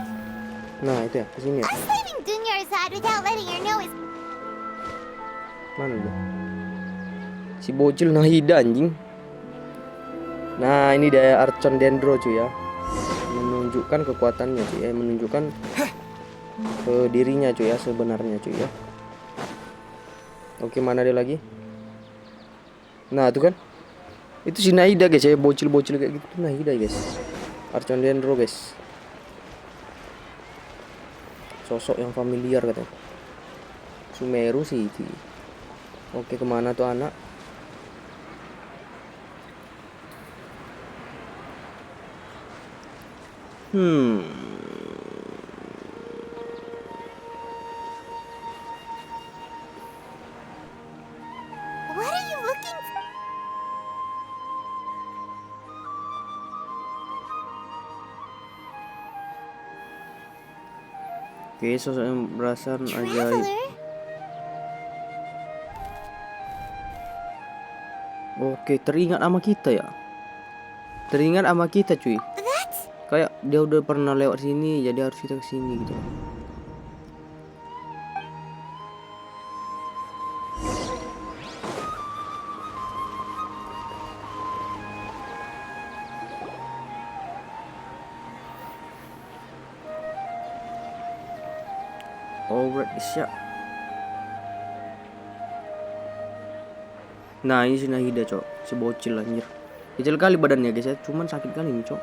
Nah, itu ya, kesini ya. Us leaving Dunyarzad without letting her know is... Mana dia? Si bocil Nahida anjing. Nah, ini dia Archon Dendro, cuy ya. Menunjukkan kekuatannya, cuy ya. Menunjukkan dirinya, cuy ya, sebenarnya, cuy ya. Oke, mana dia lagi? Nah, itu kan. Itu si Nahida, guys ya, bocil-bocil kayak gitu. Nahida, guys. Archon Dendro, guys. Sosok yang familiar katanya. Sumeru City. Oke, kemana tuh anak? What are you looking for? Oke, sosok yang berasa ajaib. Traveler? Oke, teringat sama kita ya. Teringat sama kita, cuy. That's... Kayak dia udah pernah lewat sini, jadi harus kita kesini gitu. Alright, siap. Nah, ini si Nahida, cok. Si bocil anjir. Kecil kali badannya, guys ya. Cuman sakit kali ini, cok.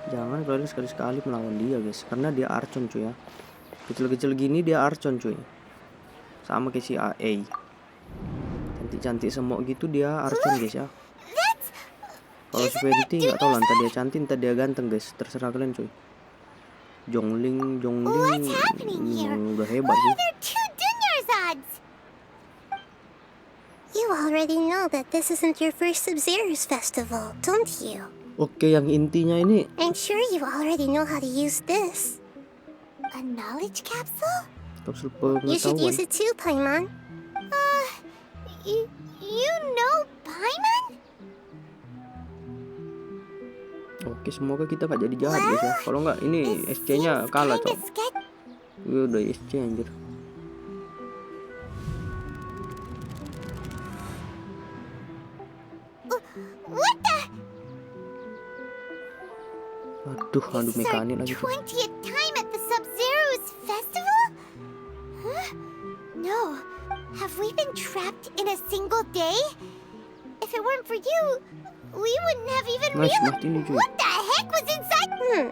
Jangan kalian sekali-sekali melawan dia, guys. Karena dia Archon, cuy ya. Kecil-kecil gini dia Archon, cuy. Sama kayak si AE. Cantik-cantik semok gitu dia Archon, guys ya. Kalau si Verity nggak tahu lah, entah dia cantik, entah dia ganteng, guys. Terserah kalian, cuy. Jongling udah hebat sih. You already know that this isn't your first Sub-Zero's festival, don't you? Oke, yang intinya ini. I'm sure you already know how to use this. A knowledge capsule? Kapsul You should pengetahuan. use it too, Paimon. You know Paimon? Oke, semoga kita nggak jadi jahat, guys ya. Kalau nggak, ini SC-nya kalah, cok. Udah SC anjir. What the? aduh mekanik lagi tuh. 20th time at the Sub-Zero's festival? Huh? No. Have we been trapped in a single day? If it weren't for you, we wouldn't have even Nice, realized mati nih cuy. what the heck was inside.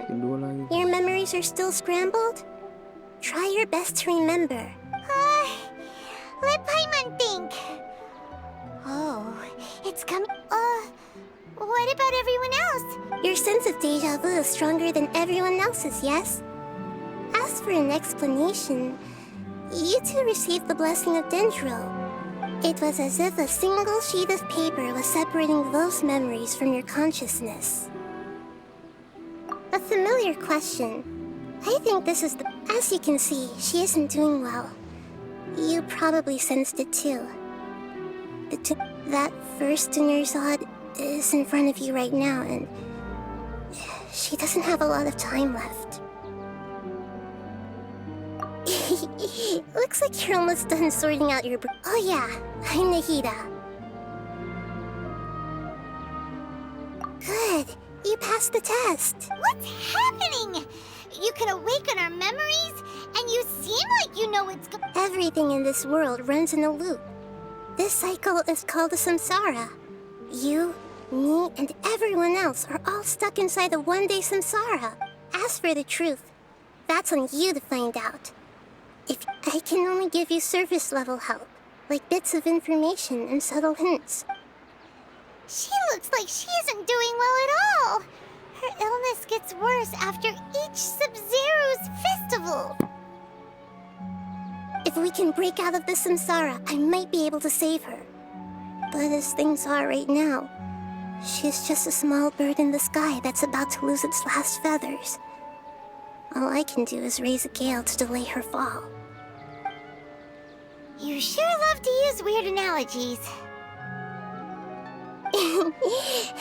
Kedua lagi. Your memories are still scrambled? Try your best to remember. Let Paimon think. Oh, it's coming. What about everyone else? Your sense of deja vu is stronger than everyone else's, yes? As for an explanation, you two received the blessing of Dendro. It was as if a single sheet of paper was separating those memories from your consciousness. A familiar question. I think this is the... As you can see, she isn't doing well. You probably sensed it too. That first Dunyarzad is in front of you right now, and she doesn't have a lot of time left. Looks like you're almost done sorting out your... Oh yeah, I'm Nahida. Good, you passed the test. What's happening? You can awaken our memories, and you seem like you know what's going. Everything in this world runs in a loop. This cycle is called the samsara. You, me, and everyone else are all stuck inside the one-day samsara. As for the truth, that's on you to find out. If I can only give you surface-level help, like bits of information and subtle hints. She looks like she isn't doing well at all. Her illness gets worse after each Sub-Zero's festival. If we can break out of the samsara, I might be able to save her. But as things are right now, she's just a small bird in the sky that's about to lose its last feathers. All I can do is raise a gale to delay her fall. You sure love to use weird analogies.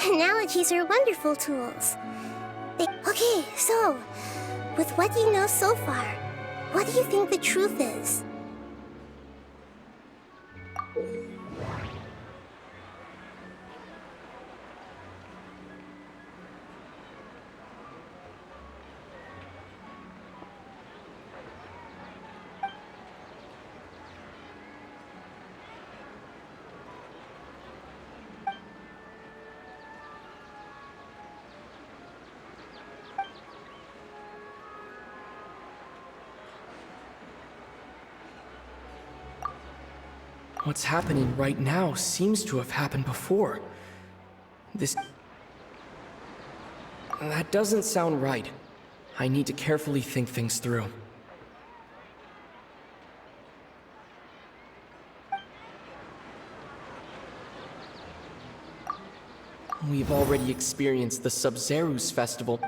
Analogies are wonderful tools. Okay, so, with what you know so far, what do you think the truth is? What's happening right now seems to have happened before. That doesn't sound right. I need to carefully think things through. We've already experienced the Sub-Zero's festival.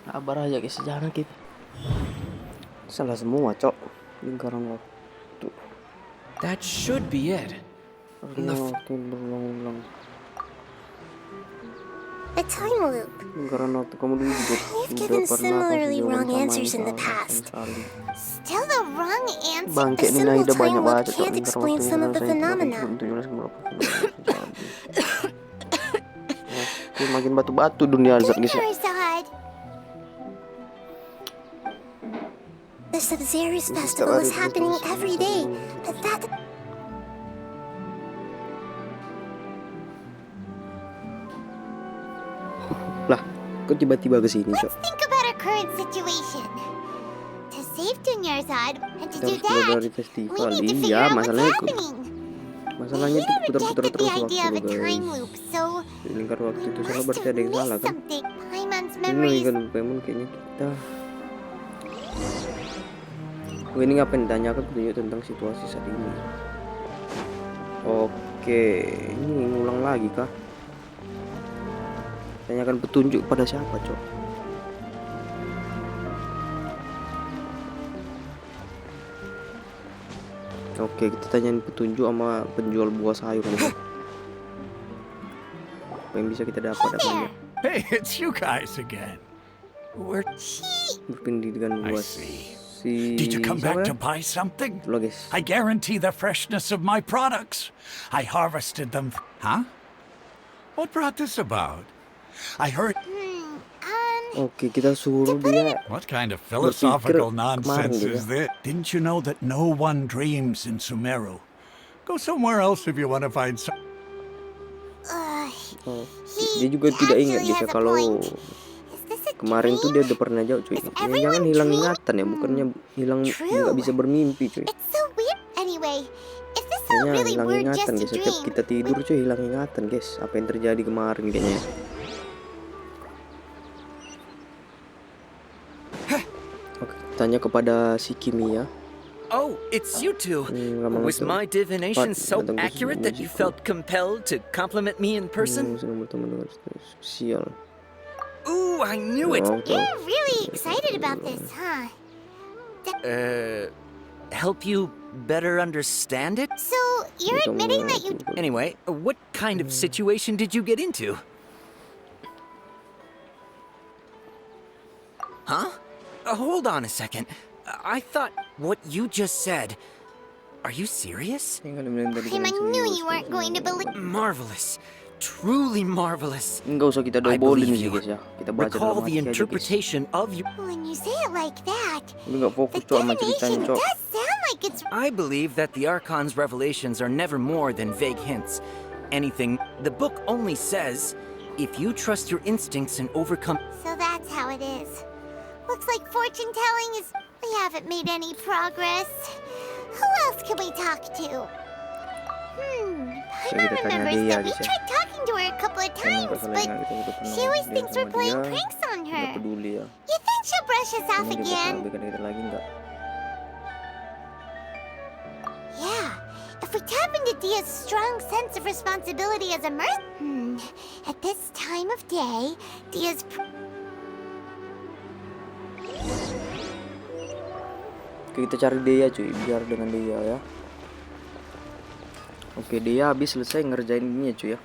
Sabar aja guys, sejarah kita. Salah semua, Cok. Lingkaran waktu. That should be it. Waktu berulang-ulang. A time loop. Lingkaran waktu kamu dulu juga You've given similarly wrong answers in the past. Still the wrong answer? Bangke A nih simple Nahida time banyak loop banget Cok. can't explain some of the phenomena. Oke, makin batu-batu dunia Azab guys ya. The Sub-Zero's festival is happening every day, but that... Lah, kok tiba-tiba ke sini, Cok? Let's think about our current situation. To save Dunyarzad, and to do Kita harus keluar that, dari we festival. need to figure Iya, out what's masalahnya happening. Masalahnya itu putar-putar Rejected the terus idea of waktu a time guys. loop, so Di lingkar waktu itu salah must berarti have ada yang salah missed kan? something. Paimon's Ini memories. kan Pemon kayaknya kita. Oh, ini ngapain ditanyakan petunjuk tentang situasi saat ini? Oke, ini ngulang lagi kah? Tanyakan petunjuk pada siapa, Cok? Oke, kita tanyain petunjuk sama penjual buah sayur gitu. Apa yang bisa kita dapat apa aja? Hey, it's you guys again. We're... Berpendidikan I buah see. si Did you come back siapa to ya? buy something? Lo guys. I guarantee the freshness of my products. I harvested them. Huh? What brought this about? I heard... Oke, kita suruh dia. What kind of philosophical berpikir nonsense kemarin is this? Didn't you know that no one dreams in Sumeru? Go somewhere else if you want to find some... Oh, dia juga tidak ingat guys ya kalau kemarin tuh dia udah pernah jauh cuy. Jangan hilang ingatan ya, bukannya hilang nggak bisa bermimpi cuy. Kayaknya hilang ingatan guys. Setiap kita tidur cuy hilang ingatan guys. Apa yang terjadi kemarin kayaknya. Oke, tanya kepada si Kimia. Oh, it's you two. Was my divination so accurate that you felt compelled to compliment me in person? Sial. Ooh, I knew it. You're really excited about this, huh? Help you better understand it? So, you're admitting that you... Anyway, what kind of situation did you get into? Huh? Hold on a second. I thought what you just said. Are you serious? I knew you weren't going to believe... Marvelous. Truly marvelous. Enggak usah kita dobolin sih guys ya. Kita baca Recall dalam the hati aja guys. interpretation of you. When you say it like that, Lu nggak fokus cok sama ceritanya cok. does sound like it's... I believe that the Archon's revelations are never more than vague hints. Anything. The book only says, if you trust your instincts and overcome... So that's how it is. Looks like fortune telling is... We haven't made any progress. Who else can we talk to? I remember that we tried talking to her a couple of times, but she always thinks we're playing pranks on her. You think she'll brush us off again? Yeah, if we tap into Dia's strong sense of responsibility as a at this time of day, Dia's... Oke, kita cari Dea cuy, biar dengan Dea ya. Oke, Dea habis selesai ngerjain ini ya cuy ya.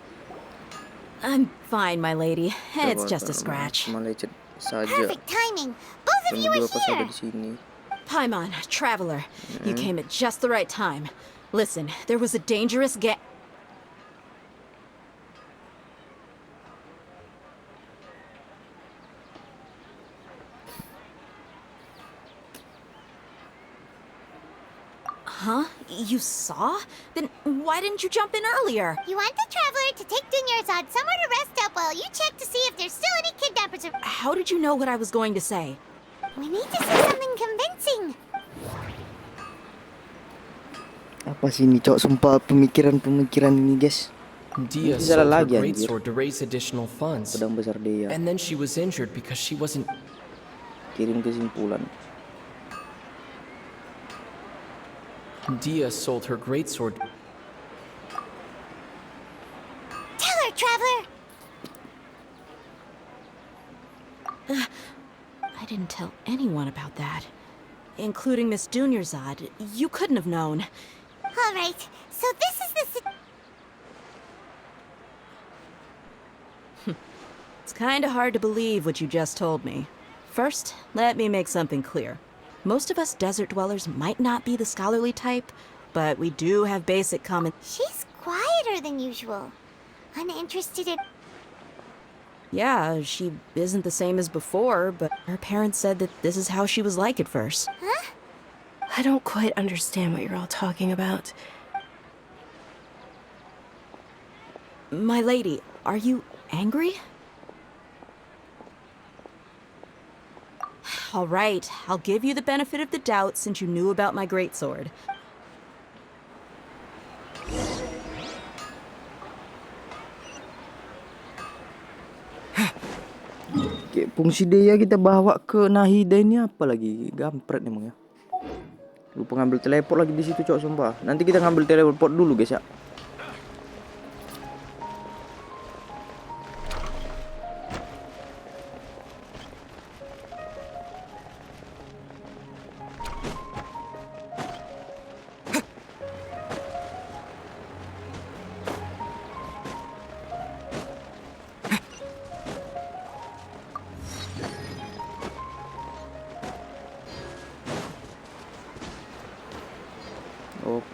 I'm fine, my lady. It's just a scratch. Cuma lecet saja. Perfect timing. Both of you are ada here. di sini. Paimon, traveler, you came at just the right time. Listen, there was a dangerous Huh? You saw? Then why didn't you jump in earlier? You want the traveler to take Dunyarzad somewhere to rest up while you check to see if there's still any kidnappers. How did you know what I was going to say? We need to see something convincing. Apa sih ini cok, sumpah pemikiran ini guys. Dia sold her greatsword to raise additional funds. Pedang besar Dea. And then she was injured because she wasn't... Kirim kesimpulan. Dia sold her greatsword. Tell her, traveler! I didn't tell anyone about that. Including Miss Dunyarzad. You couldn't have known. All right, so this is the... It's kinda hard to believe what you just told me. First, let me make something clear. Most of us desert dwellers might not be the scholarly type, but we do have basic common... She's quieter than usual. Uninterested in... Yeah, she isn't the same as before, but her parents said that this is how she was like at first. Huh? I don't quite understand what you're all talking about. My lady, are you angry? All right, I'll give you the benefit of the doubt since you knew about my greatsword. Oke, fungsi Dea kita bawa ke Nahida ini apa lagi? Gampret emang ya. Lupa ngambil teleport lagi di situ cok, sumpah. Nanti kita ngambil teleport dulu guys ya.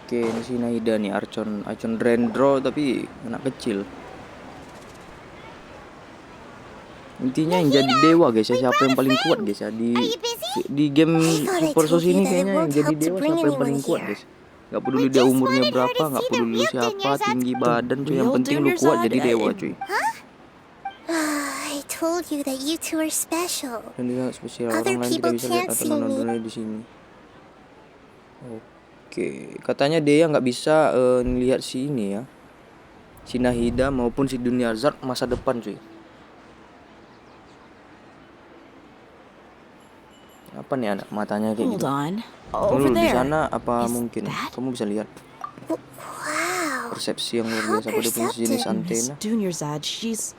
Oke, ini si Nahida nih, Archon Drendro tapi anak kecil. Intinya yang jadi dewa guys ya, siapa yang paling kuat guys ya di game Super Sos ini, kayaknya yang jadi dewa siapa yang paling kuat guys. Gak peduli dia umurnya berapa, gak peduli siapa, tinggi badan cuy, yang penting lu kuat jadi dewa cuy. I told you that you two are special. Dan dia spesial, Other orang lain people tidak bisa lihat can't atau see me. nontonnya di sini. Oke, katanya dia nggak bisa lihat si ini ya, si Nahida maupun si dunia Zard masa depan cuy. Apa nih anak matanya kayak Hold gitu? on. Tunggu Over di there. sana apa Is mungkin that- kamu bisa lihat Wow. persepsi yang luar biasa pada punya jenis Miss antena. Dunyarzad, she's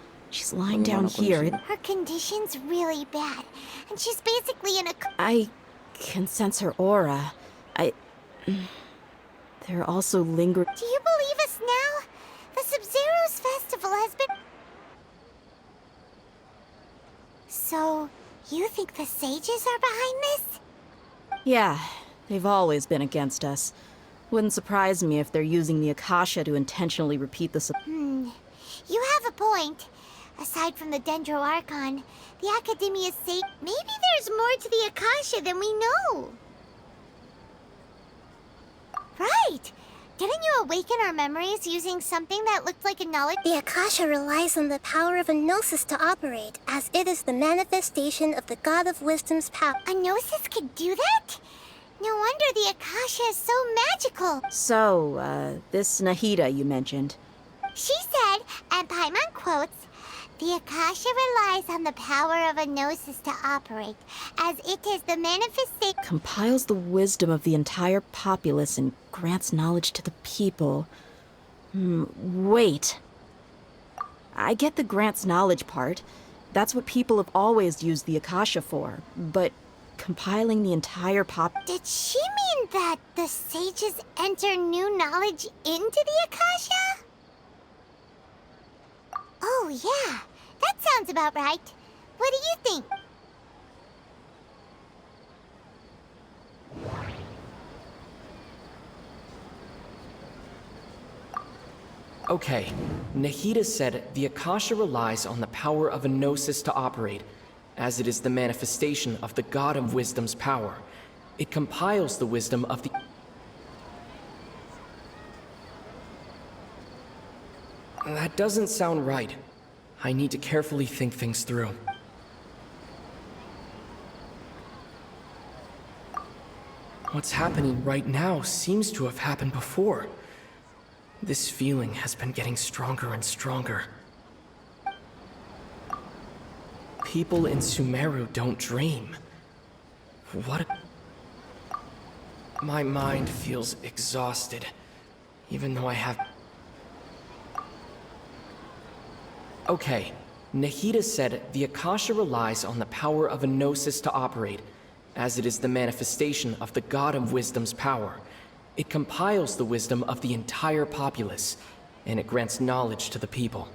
lying down Bagaimana here. kondisinya? Her condition's really bad, and she's basically in a. I can sense her aura. There are also lingering. Do you believe us now? The Sub-Zero's festival has been. So, you think the sages are behind this? Yeah, they've always been against us. Wouldn't surprise me if they're using the Akasha to intentionally repeat the. You have a point. Aside from the Dendro Archon, the Academia's sake, maybe there's more to the Akasha than we know. Right! Didn't you awaken our memories using something that looked like a knowledge? The Akasha relies on the power of a gnosis to operate, as it is the manifestation of the God of Wisdom's power. A gnosis could do that? No wonder the Akasha is so magical. So, this Nahida you mentioned. She said, and Paimon quotes, "The Akasha relies on the power of a gnosis to operate, as it is the manifestation." Compiles the wisdom of the entire populace and grants knowledge to the people. Wait. I get the grants knowledge part. That's what people have always used the Akasha for. But compiling the entire Did she mean that the sages enter new knowledge into the Akasha? Oh, yeah. That sounds about right. What do you think? Okay, Nahida said the Akasha relies on the power of a gnosis to operate, as it is the manifestation of the God of Wisdom's power. It compiles the wisdom of the... That doesn't sound right. I need to carefully think things through. What's happening right now seems to have happened before. This feeling has been getting stronger and stronger. People in Sumeru don't dream. What? My mind feels exhausted, even though I have... Okay, Nahida said the Akasha relies on the power of a gnosis to operate, as it is the manifestation of the God of Wisdom's power. It compiles the wisdom of the entire populace, and it grants knowledge to the people.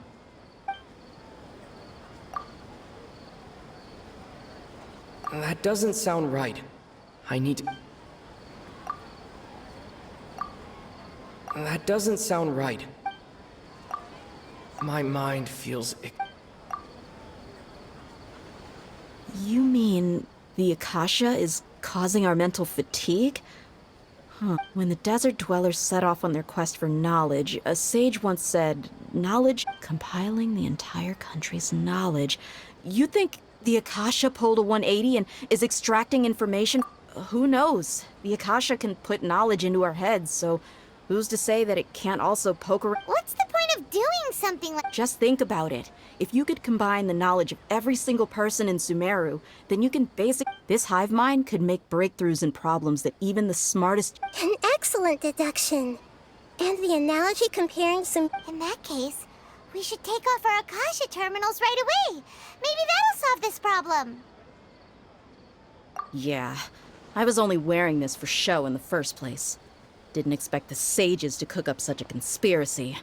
That doesn't sound right. I need to... That doesn't sound right. My mind feels... You mean the Akasha is causing our mental fatigue? When the desert dwellers set off on their quest for knowledge, a sage once said, knowledge compiling the entire country's knowledge. You think the Akasha pulled a 180 and is extracting information? Who knows? The Akasha can put knowledge into our heads, so who's to say that it can't also poke around? What's the point of doing something like... Just think about it. If you could combine the knowledge of every single person in Sumeru, then you can this hive mind could make breakthroughs in problems that even the smartest... An excellent deduction. And the analogy comparing some... In that case, we should take off our Akasha terminals right away. Maybe that'll solve this problem. Yeah, I was only wearing this for show in the first place. Didn't expect the sages to cook up such a conspiracy.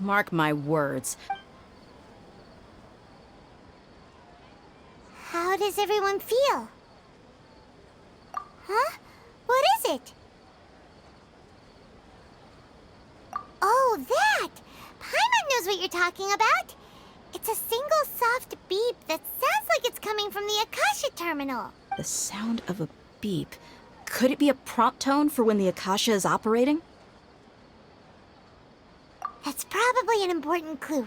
Mark my words. How does everyone feel? Huh? What is it? Oh, that! Paimon knows what you're talking about. It's a single soft beep that sounds like it's coming from the Akasha terminal. The sound of a beep. Could it be a prompt tone for when the Akasha is operating? That's probably an important clue.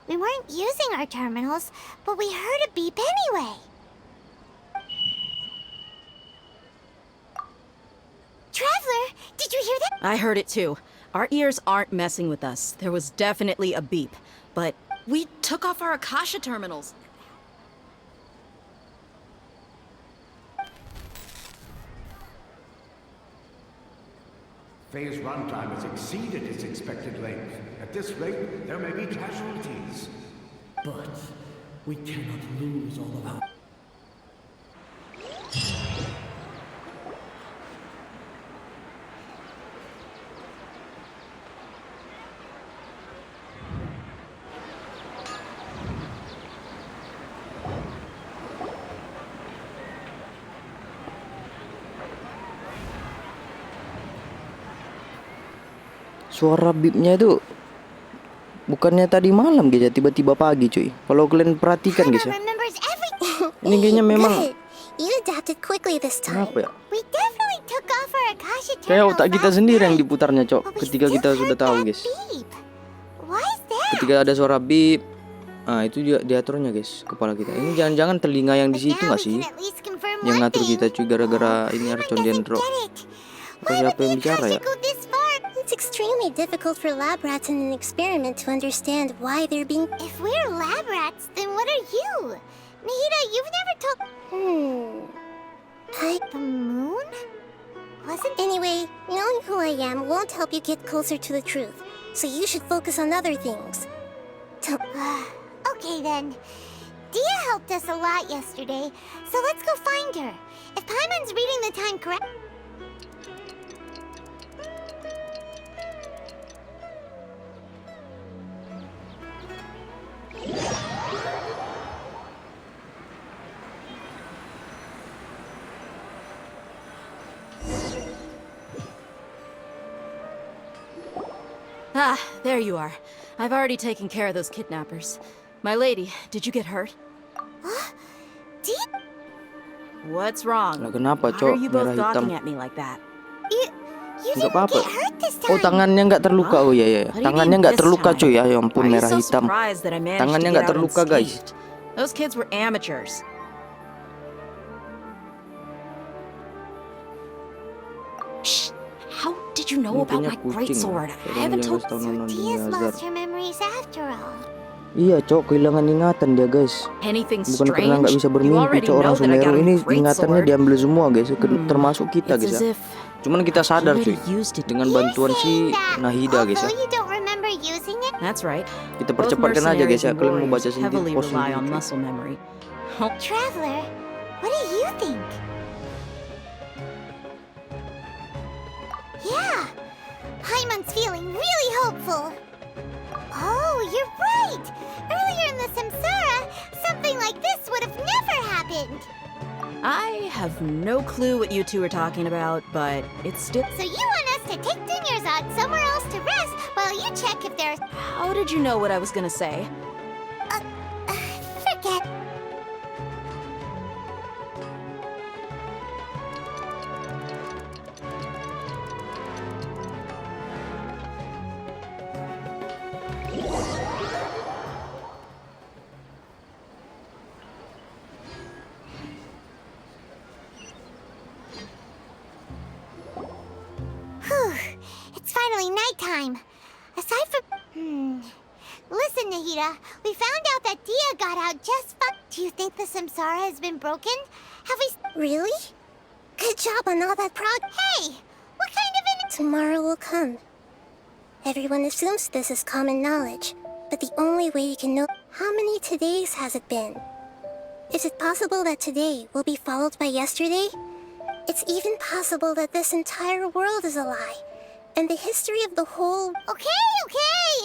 We weren't using our terminals, but we heard a beep anyway. Traveler, did you hear that? I heard it too. Our ears aren't messing with us. There was definitely a beep. But we took off our Akasha terminals. Phase runtime has exceeded its expected length. At this rate, there may be casualties. But we cannot lose all of our... Suara beepnya itu bukannya tadi malam guys ya, tiba-tiba pagi cuy. Kalau kalian perhatikan guys ya. Ini kayaknya memang You adapted quickly this time. apa ya? We definitely took off our Akasha Kayak terminals otak kita last sendiri yang night. diputarnya cok. Ketika kita sudah tahu guys. Beep. Why is that? Ketika ada suara beep, itu dia diaturnya guys kepala kita. Ini jangan-jangan telinga yang di situ nggak sih? Yang ngatur kita cuy gara-gara ini Archon dan drop. Atau siapa yang bicara ya? It's extremely difficult for lab rats in an experiment to understand why they're being... If we're lab rats, then what are you? Nahida, you've never told... The moon? Wasn't... Anyway, knowing who I am won't help you get closer to the truth. So you should focus on other things. Okay then. Dia helped us a lot yesterday, so let's go find her. If Paimon's reading the time correct... Ah, there you are. I've already taken care of those kidnappers. My lady, did you get hurt? What's wrong? Lah kenapa Why cok are you both merah hitam? gawking at me like that? Enggak apa-apa. Oh tangannya nggak terluka. Oh iya iya. Tangannya nggak terluka cuy ya. Ya ampun merah hitam. Tangannya nggak terluka guys. Those kids were amateurs. Shh. How did you know about my greatsword? I haven't told Dia's lost her memories after all. Iya cok, kehilangan ingatan dia guys. Anything Bukan karena nggak bisa bermimpi cok, orang Sumeru ini ingatannya diambil semua guys, termasuk kita guys ya. Cuman kita sadar cuy, dengan bantuan si Nahida guys ya. That's right. Kita percepatkan aja guys ya, kalian mau baca sendiri pos memory. Traveler, what do you think? Yeah, Paimon's feeling really hopeful. Oh, you're right! Earlier in the Samsara, something like this would have never happened! I have no clue what you two are talking about, but it's still... So you want us to take Dunyarzad somewhere else to rest while you check if there's... How did you know what I was gonna say? Forget... It's finally nighttime. Aside from... Listen, Nahida, we found out that Dia got out just fine. Do you think the Samsara has been broken? Have we... Really? Good job on all that Hey! What kind of an... Tomorrow will come. Everyone assumes this is common knowledge, but the only way you can know... How many todays has it been? Is it possible that today will be followed by yesterday? It's even possible that this entire world is a lie, and the history of the whole... Okay,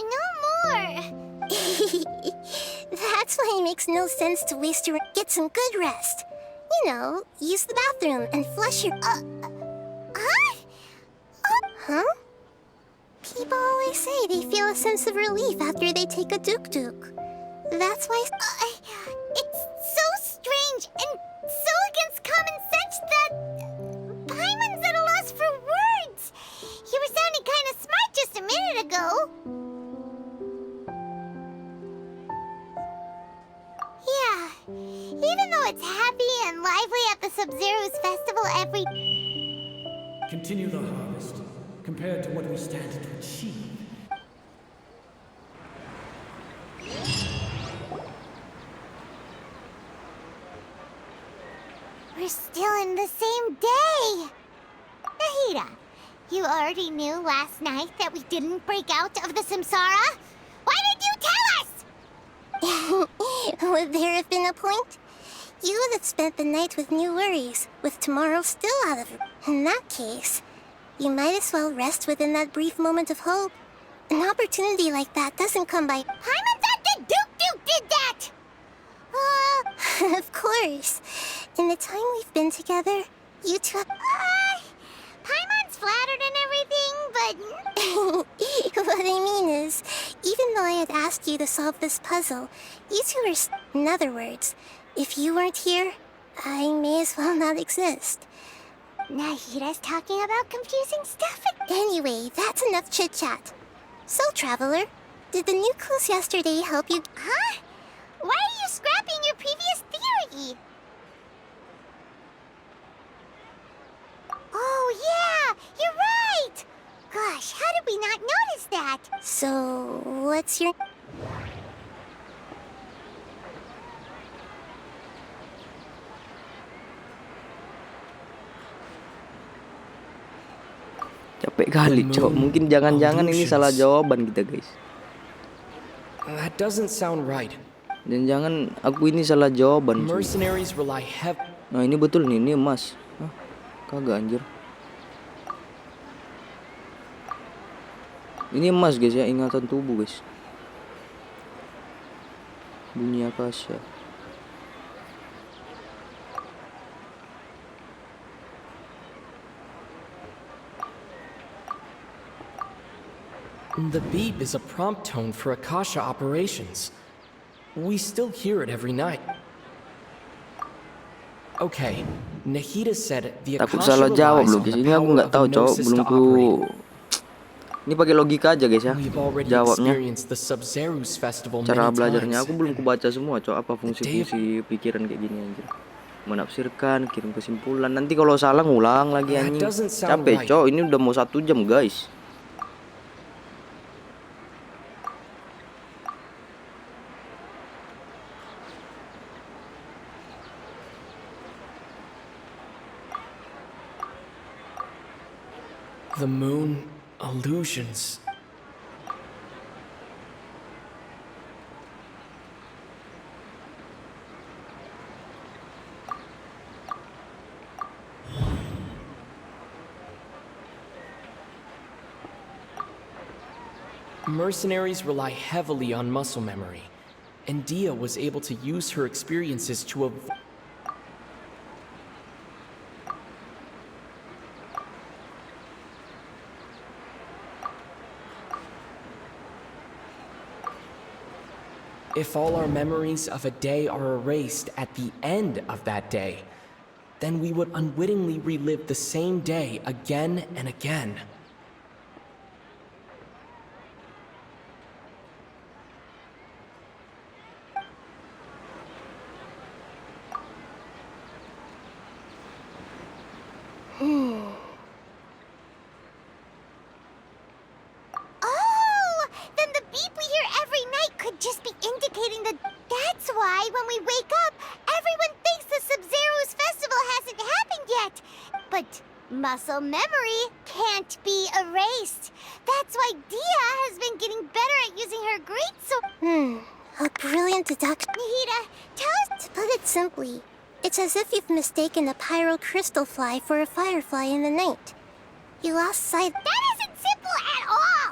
no more! That's why it makes no sense to waste your... Get some good rest. You know, use the bathroom and flush your... Huh? Huh? People always say they feel a sense of relief after they take a duk-duk. That's why... It's so strange and so against common sense that... Paimon's at a loss for words. You were sounding kind of smart just a minute ago. Yeah, even though it's happy and lively at the Sub-Zero's festival every... Continue the harvest. Compared to what we stand to achieve. We're still in the same day! Nahida, you already knew last night that we didn't break out of the samsara? Why did you tell us? Would there have been a point? You would have spent the night with new worries, with tomorrow still out of it. In that case, you might as well rest within that brief moment of hope. An opportunity like that doesn't come by... Paimon thought that Duke did that! Of course. In the time we've been together, you two... Paimon's flattered and everything, but... What I mean is, even though I had asked you to solve this puzzle, you two were... In other words, if you weren't here, I may as well not exist. Nahida's talking about confusing stuff. Anyway, that's enough chit-chat. So, Traveler, did the new clues yesterday help you... Huh? Why are you scrapping your previous theory? Oh, yeah! You're right! Gosh, how did we not notice that? So, what's your... Capek kali, Cok. Mungkin jangan-jangan ini salah jawaban kita, guys. That doesn't sound right. Dan jangan aku ini salah jawaban. Mercenaries rely Nah, ini betul nih, ini emas. Hah? Kagak anjir. Ini emas, guys ya, ingatan tubuh, guys. Bunyi akasya. The beep is a prompt tone for Akasha operations. We still hear it every night. Okay, Nahida said the Takut Akasha salah jawab relies loh, on guys. the Ini aku power nggak of tahu, the Cok. gnosis Belum to ku... operate. Ini pakai logika aja, guys ya. We've already Jawabnya. experienced the Sub-Zero's festival Cara many belajarnya times. aku belum kubaca semua, Cok. Apa fungsi-fungsi pikiran kayak gini anjir. Menafsirkan, kirim kesimpulan. Nanti kalau salah ngulang lagi anjing. Capek, Cok. Ini udah mau 1 jam, guys. The moon illusions. Mercenaries rely heavily on muscle memory, and Dia was able to use her experiences to If all our memories of a day are erased at the end of that day, then we would unwittingly relive the same day again and again. Oh, then the beep we hear every night could just be indicating that... That's why when we wake up, everyone thinks the Sub-Zero's festival hasn't happened yet. But muscle memory can't be erased. That's why Dia has been getting better at using her great sword. A brilliant deduction. Nahida, tell us... To put it simply, it's as if you've mistaken a pyro crystal fly for a firefly in the night. You lost sight... That isn't simple at all!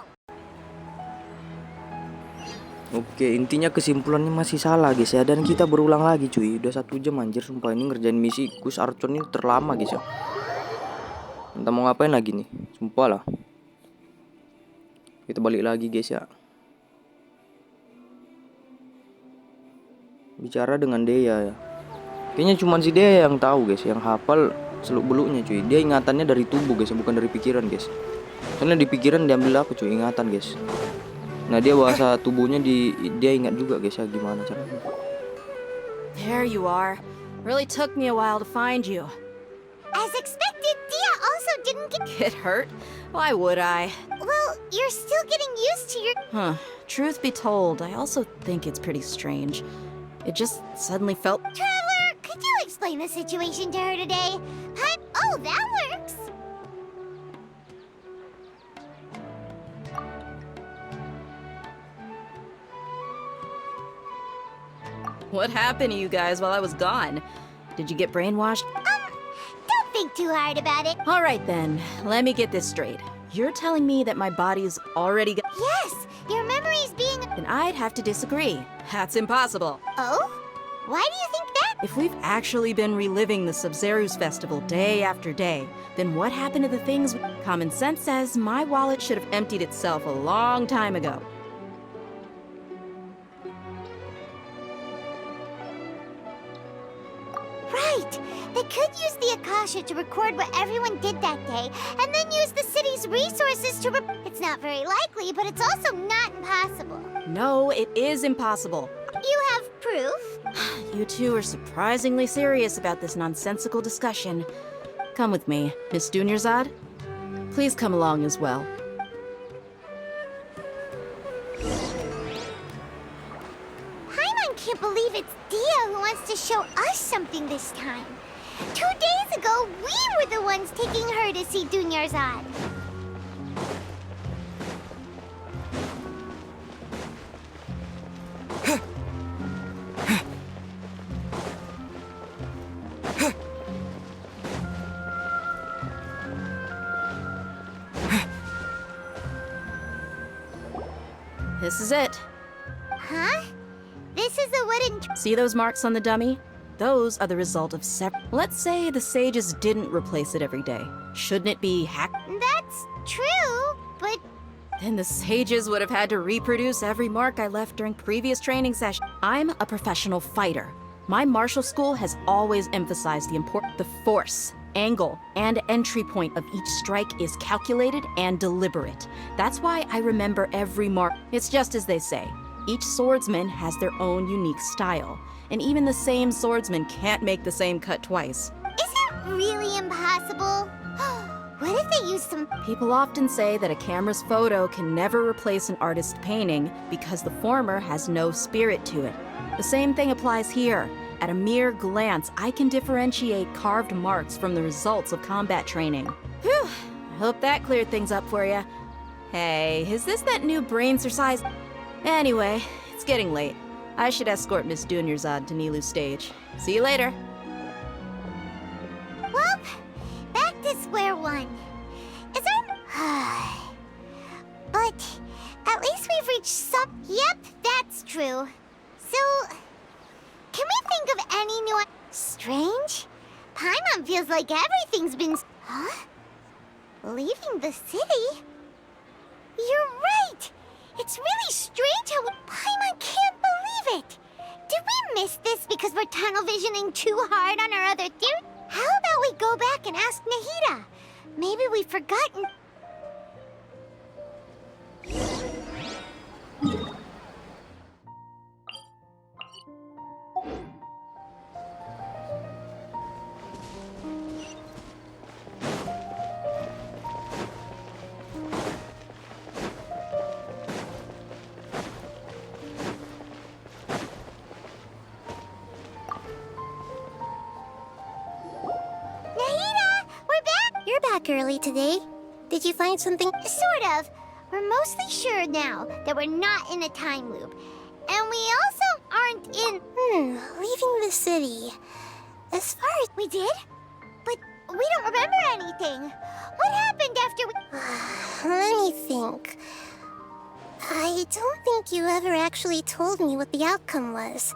Oke, intinya kesimpulannya masih salah, guys ya. Dan kita berulang lagi, cuy. Udah 1 jam anjir, sumpah ini ngerjain misi Gus Archon ini terlama, guys ya. Entah mau ngapain lagi nih, sumpah lah. Kita balik lagi guys ya. Bicara dengan Dea ya. Kayaknya cuma si Dea yang tahu guys, yang hafal seluk-beluknya cuy. Dia ingatannya dari tubuh guys, bukan dari pikiran guys. Soalnya di pikiran diambil apa cuy, ingatan guys. Nah dia bahasa tubuhnya dia ingat juga guys ya, gimana caranya. There you are. Really took me a while to find you. As expected, Dia also didn't Get hurt? Why would I? Well, you're still getting used to your... Truth be told, I also think it's pretty strange. It just suddenly felt... Traveler, could you explain the situation to her today? Oh, that works! What happened to you guys while I was gone? Did you get brainwashed? Don't think too hard about it. All right then, let me get this straight. You're telling me that my body's already Yes, your memory's being... Then I'd have to disagree. That's impossible. Oh? Why do you think that? If we've actually been reliving the Sub-Zeru's festival day after day, then what happened to the things... Common sense says my wallet should have emptied itself a long time ago. Right! They could use the Akasha to record what everyone did that day, and then use the city's resources to... It's not very likely, but it's also not impossible. No, it is impossible. You have proof? You two are surprisingly serious about this nonsensical discussion. Come with me, Miss Dunyarzad. Please come along as well. Paimon can't believe it's Dia who wants to show us something this time. 2 days ago, we were the ones taking her to see Dunyarzad. This is it. Huh? This is a wooden... See those marks on the dummy? Those are the result of Let's say the sages didn't replace it every day. Shouldn't it be hacked? That's true, but... Then the sages would have had to reproduce every mark I left during previous training sessions. I'm a professional fighter. My martial school has always emphasized the force, angle, and entry point of each strike is calculated and deliberate. That's why I remember every mark. It's just as they say. Each swordsman has their own unique style. And even the same swordsman can't make the same cut twice. Is it really impossible? What if they use some... People often say that a camera's photo can never replace an artist's painting because the former has no spirit to it. The same thing applies here. At a mere glance, I can differentiate carved marks from the results of combat training. Whew, I hope that cleared things up for you. Hey, is this that new brain exercise? Anyway, it's getting late. I should escort Miss Dunyarzad to Nilu's stage. See you later. Well, back to square one. Is there... But at least we've reached some... Yep, that's true. So, can we think of any new... Strange? Paimon feels like everything's been... Huh? Leaving the city? You're right! It's really strange how... Paimon can't believe it! Did we miss this because we're tunnel visioning too hard on our other theory? How about we go back and ask Nahida? Maybe we've forgotten... Early today. Did you find something? Sort of. We're mostly sure now that we're not in a time loop. And we also aren't in... Leaving the city. As far as... We did? But we don't remember anything. What happened after we... Let me think. I don't think you ever actually told me what the outcome was.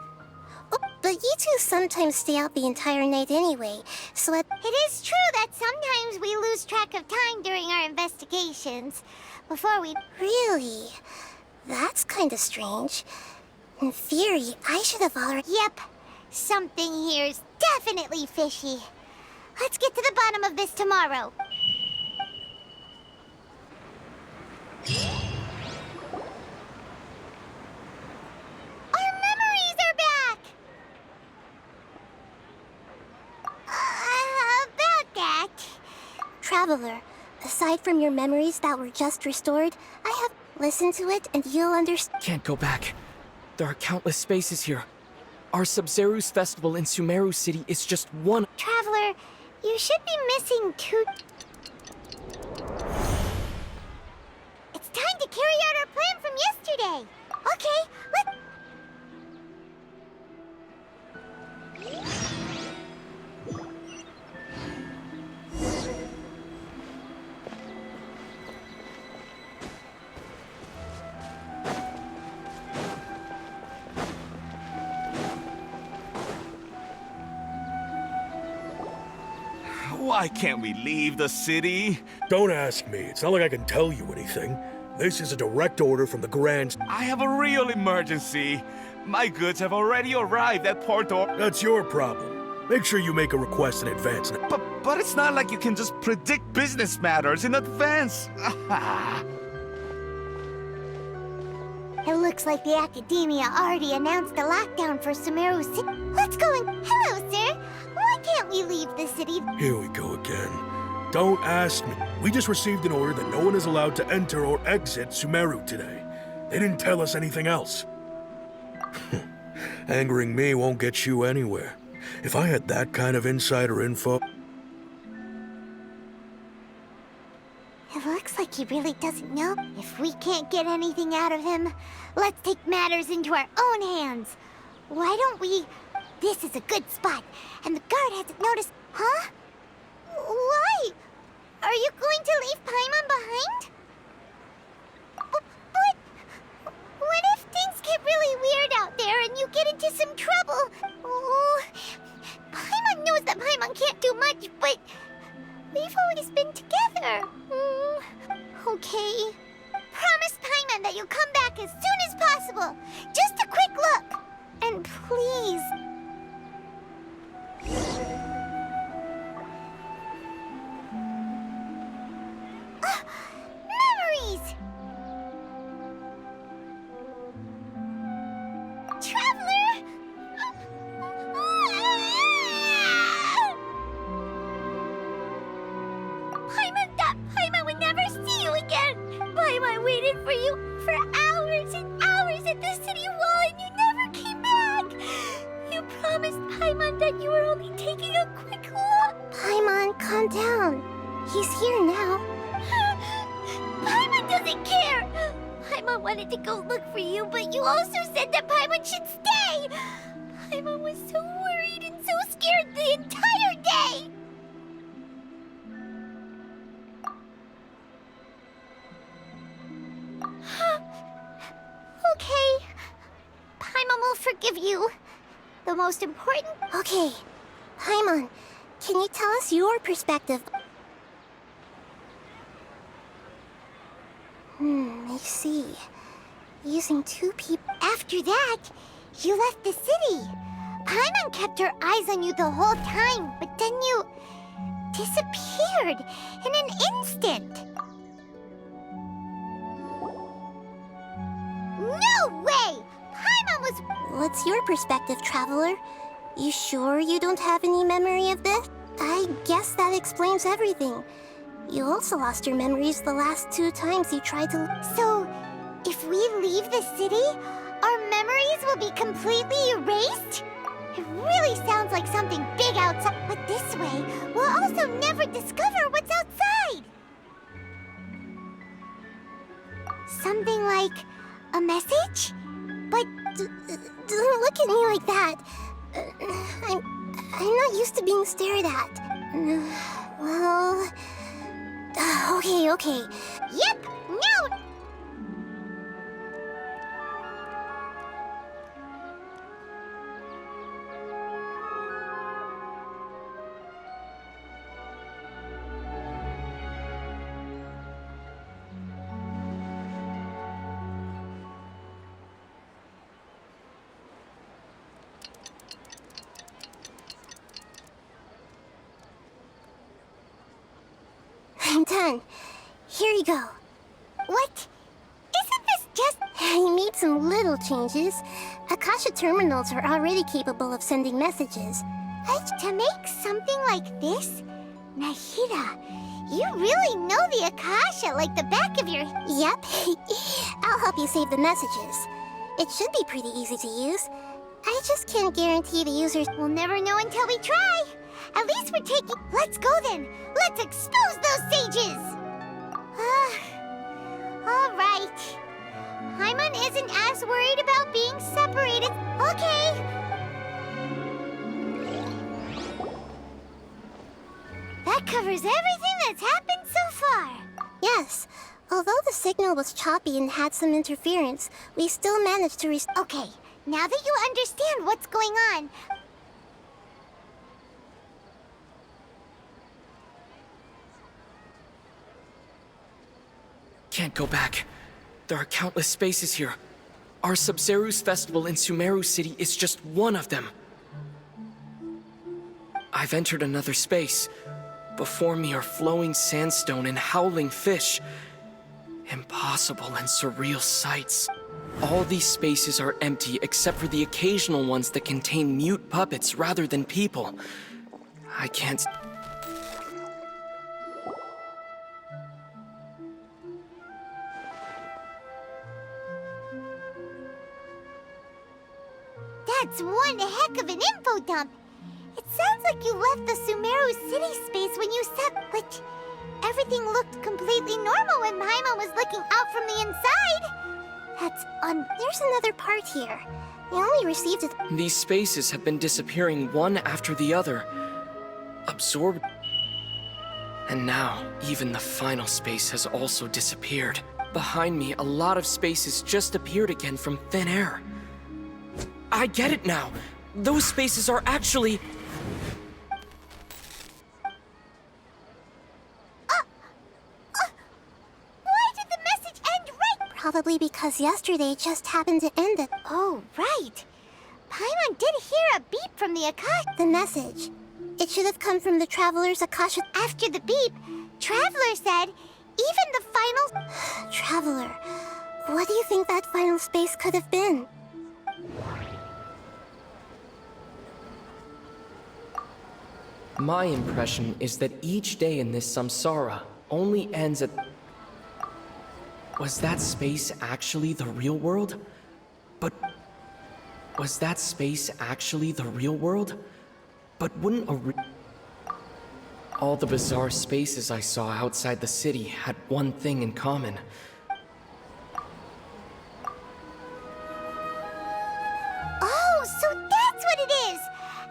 Oh, but you two sometimes stay out the entire night anyway, so It is true that sometimes we lose track of time during our investigations. before we... Really? That's kinda strange. In theory, I should have already... Yep. Something here's definitely fishy. Let's get to the bottom of this tomorrow. Our memories are back! About that... Traveler, aside from your memories that were just restored, I have listened to it and you'll understand. Can't go back. There are countless spaces here. Our Sub-Zeru's festival in Sumeru City is just one. Traveler, you should be missing two... It's time to carry out our plan from yesterday. Okay, let's... Why can't we leave the city? Don't ask me. It's not like I can tell you anything. This is a direct order from the Grand... I have a real emergency. My goods have already arrived at Porto. That's your problem. Make sure you make a request in advance. But it's not like you can just predict business matters in advance. It looks like the Academia already announced a lockdown for Sumeru City. Let's go and... Hello, sir. Why can't we leave the city? Here we go again. Don't ask me. We just received an order that no one is allowed to enter or exit Sumeru today. They didn't tell us anything else. Angering me won't get you anywhere. If I had that kind of insider info... It looks like he really doesn't know. If we can't get anything out of him, let's take matters into our own hands. Why don't we... This is a good spot, and the guard hasn't noticed... Huh? Why? Are you going to leave Paimon behind? But... What if things get really weird out there and you get into some trouble? Oh, Paimon knows that Paimon can't do much, but... We've always been together. Okay. Promise Paimon that you'll come back as soon as possible. Just a quick look. And please... Memories! Traveler! Paimon would never see you again! Paimon waited for you for hours and hours at the city wall and you never came back! You promised Paimon that you were only taking a quick look! Paimon, calm down. He's here now. Paimon doesn't care! Paimon wanted to go look for you, but you also said that Paimon should stay! Paimon was so worried and so scared the entire day! Okay. Paimon will forgive you. The most important... Okay. Paimon, can you tell us your perspective? I see. Using two people... After that, you left the city. Paimon kept her eyes on you the whole time, but then you... disappeared in an instant. No way! Paimon was... What's your perspective, Traveler? You sure you don't have any memory of this? I guess that explains everything. You also lost your memories the last 2 times you tried to... So, if we leave the city, our memories will be completely erased? It really sounds like something big outside. But this way, we'll also never discover what's outside. Something like a message? But... Don't look at me like that. I'm not used to being stared at. Well... Okay. Yep, no! on. Here you go. What? Isn't this just... He made some little changes. Akasha terminals are already capable of sending messages. To make something like this? Nahida, you really know the Akasha like the back of your... Yep. I'll help you save the messages. It should be pretty easy to use. I just can't guarantee the users... We'll never know until we try. At least we're taking... Let's go then. Let's expose those sages. All right. Paimon isn't as worried about being separated. Okay. That covers everything that's happened so far. Yes. Although the signal was choppy and had some interference, we still managed to Okay, now that you understand what's going on... Can't go back. There are countless spaces here. Our Sub-Zeru's festival in Sumeru City is just one of them. I've entered another space. Before me are flowing sandstone and howling fish. Impossible and surreal sights. All these spaces are empty except for the occasional ones that contain mute puppets rather than people. I can't... That's one heck of an info dump. It sounds like you left the Sumeru city space when you said... But everything looked completely normal when Paimon was looking out from the inside. That's There's another part here. We only received it... These spaces have been disappearing one after the other. Absorbed... And now, even the final space has also disappeared. Behind me, a lot of spaces just appeared again from thin air. I get it now. Those spaces are actually... Why did the message end right? Probably because yesterday just happened to end it. Oh, right. Paimon did hear a beep from the Akasha. The message. It should have come from the Traveler's Akasha. After the beep, Traveler said, even the final... Traveler, what do you think that final space could have been? My impression is that each day in this samsara only ends at... Was that space actually the real world? But... Was that space actually the real world? But wouldn't all the bizarre spaces I saw outside the city had one thing in common. Oh, so that's what it is!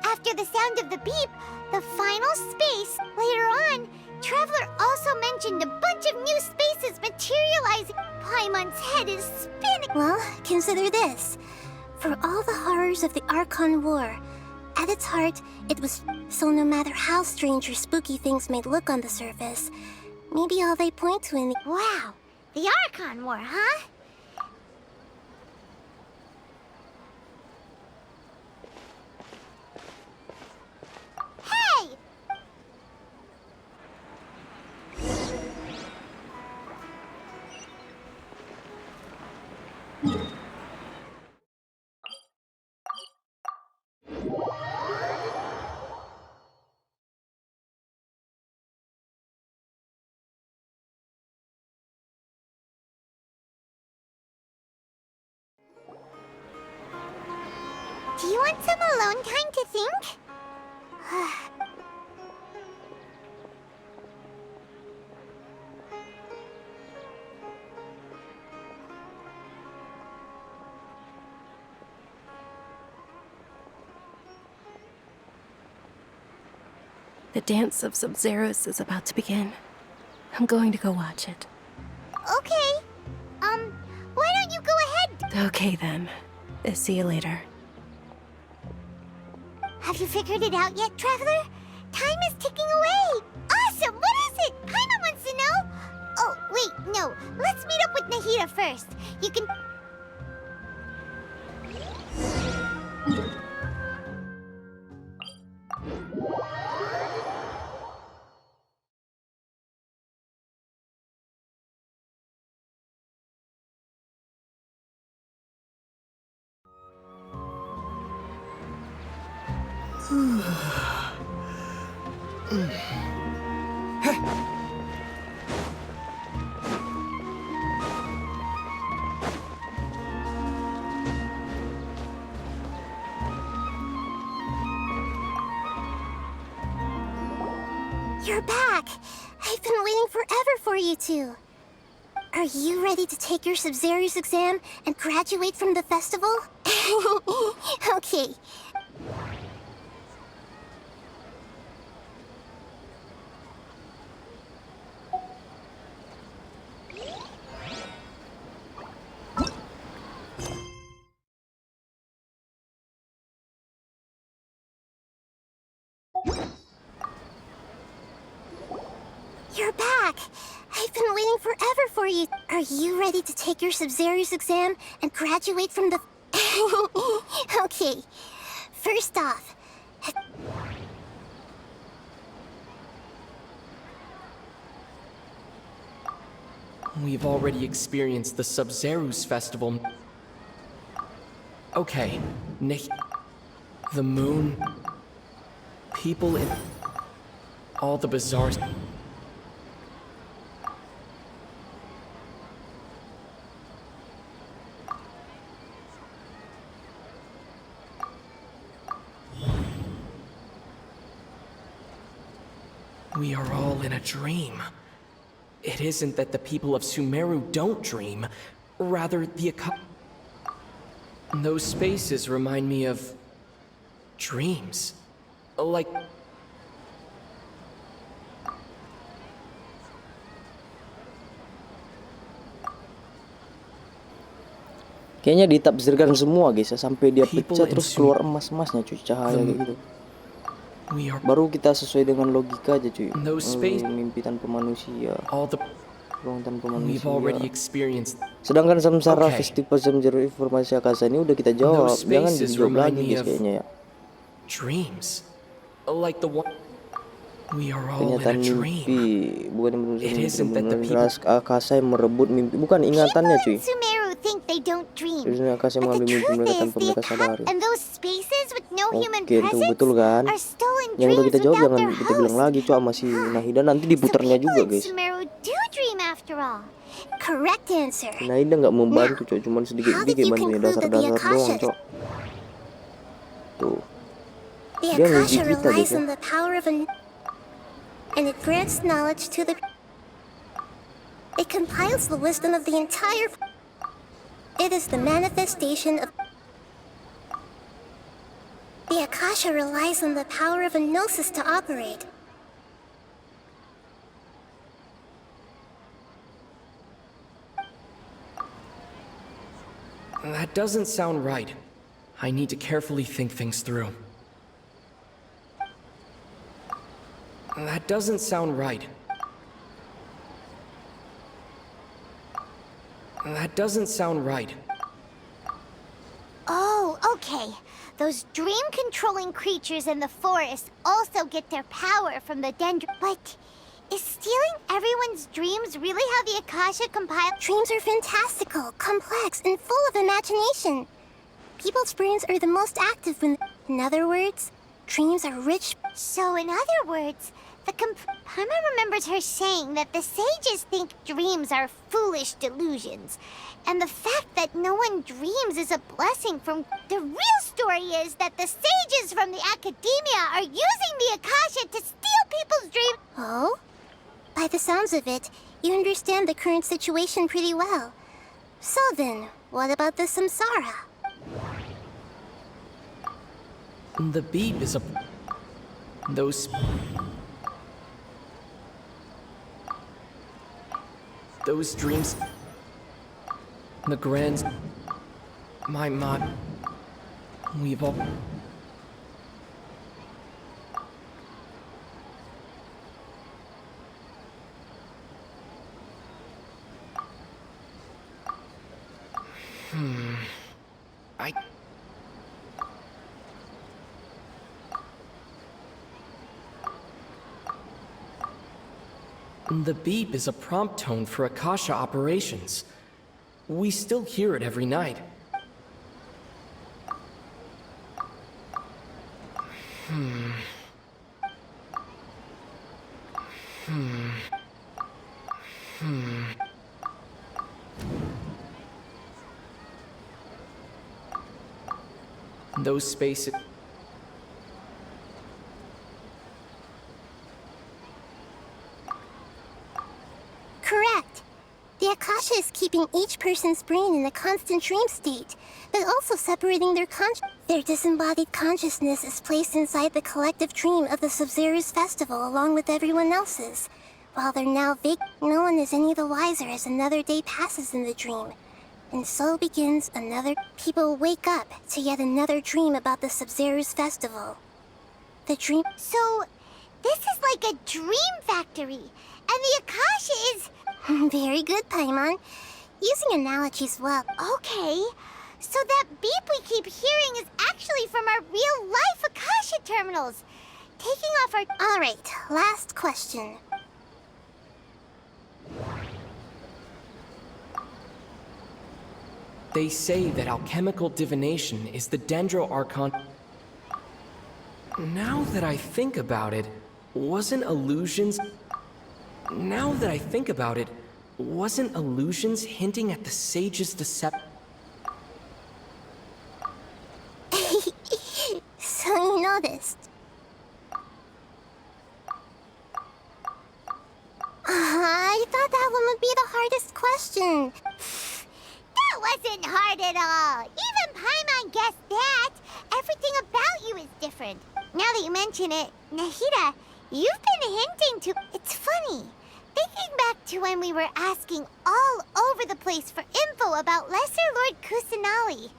After the sound of the beep, the final space, later on, Traveler also mentioned a bunch of new spaces materializing. Paimon's head is spinning. Well, consider this. For all the horrors of the Archon War, at its heart, it was... So no matter how strange or spooky things may look on the surface, maybe all they point to in the... Wow, the Archon War, huh? Hey! Do you want some alone time to think? The dance of Sub-Zeros is about to begin. I'm going to go watch it. Okay. Why don't you go ahead? Okay then. See you later. Have you figured it out yet, Traveler? Time is ticking away! Awesome! What is it? Paimon wants to know! Oh, wait, no. Let's meet up with Nahida first. You can... You're back! I've been waiting forever for you two. Are you ready to take your Sub-Zero's exam and graduate from the festival? Okay. You're back! I've been waiting forever for you. Are you ready to take your Sub-Zero's exam and graduate from the... Okay. First off... We've already experienced the Sub-Zero's festival. Okay, the moon... people in... all the bazaars... We are all in a dream. It isn't that the people of Sumeru don't dream, rather those spaces remind me of... dreams. Like... Kayaknya ditafsirkan semua guys ya, sampai dia pecah terus keluar emas-emasnya cuy, cahaya kayak gitu. Baru kita sesuai dengan logika aja cuy. Mimpi tanpa manusia. Ruang tanpa manusia. Sedangkan samsara festival Sub-Zero informasi Akasa ini udah kita jawab. Jangan dijawab lagi guys kayaknya ya. Kenyataan mimpi bukan benar-benar Akasa yang merebut mimpi, bukan ingatannya cuy. Think they don't dream. But the truth is, the Akasha and those spaces with no human Oke, presence betul kan? are stolen Yang udah dreams kita jawab without jangan their kita bilang host. lagi cuy sama si Nahida, nanti diputarnya juga guys. Sumeru do dream after all. Correct answer. Nahida nggak membantu cuy, cuman sedikit-sedikit bantunya, dasar-dasar doang cuy. Tuh. The Dia nguji Akasha kita guys relies ya. on the power of and it grants knowledge to the... It compiles the wisdom of the entire... It is the manifestation of... The Akasha relies on the power of a gnosis to operate. That doesn't sound right. I need to carefully think things through. That doesn't sound right. That doesn't sound right. Oh, okay. Those dream-controlling creatures in the forest also get their power from the dendron. But is stealing everyone's dreams really how the Akasha compile? Dreams are fantastical, complex, and full of imagination. People's brains are the most active when... In other words, dreams are rich... So in other words, Paimon remembers her saying that the sages think dreams are foolish delusions. And the fact that no one dreams is a blessing from... The real story is that the sages from the academia are using the Akasha to steal people's dreams. Oh? By the sounds of it, you understand the current situation pretty well. So then, what about the samsara? The beat is a... Those dreams... The grand... My mod... We've all... The beep is a prompt tone for Akasha operations. We still hear it every night. Those spaces. Correct. The Akasha is keeping each person's brain in a constant dream state, but also separating their disembodied consciousness is placed inside the collective dream of the Sub-Zero's festival along with everyone else's. While they're now vague, no one is any the wiser as another day passes in the dream. And so begins another. People wake up to yet another dream about the Sub-Zero's festival. The dream. So, this is like a dream factory, and the Akasha is... Very good, Paimon. Using analogies well. Okay, so that beep we keep hearing is actually from our real-life Akasha terminals. Taking off our... Alright, last question. They say that alchemical divination is the Dendro Archon. Now that I think about it, wasn't illusions hinting at the sage's deception? So you noticed. I thought that one would be the hardest question. That wasn't hard at all. Even Paimon guessed that. Everything about you is different. Now that you mention it, Nahida, you've been hinting to... It's funny. Thinking back to when we were asking all over the place for info about Lesser Lord Kusanali.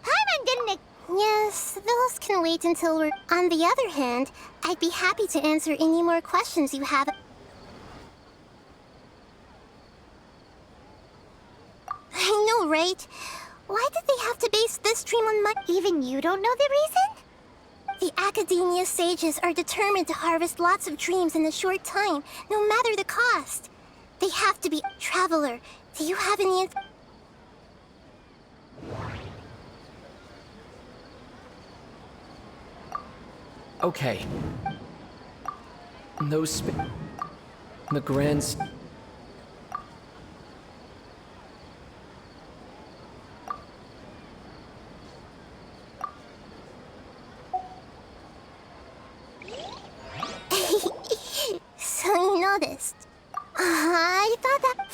Paimon didn't... Yes, those can wait until we're... On the other hand, I'd be happy to answer any more questions you have. I know, right? Why did they have to base this dream on my... Even you don't know the reason? The Academia sages are determined to harvest lots of dreams in a short time, no matter the cost. They have to be... Traveler, do you have any... Okay. Those the Grand... So you noticed. I thought that...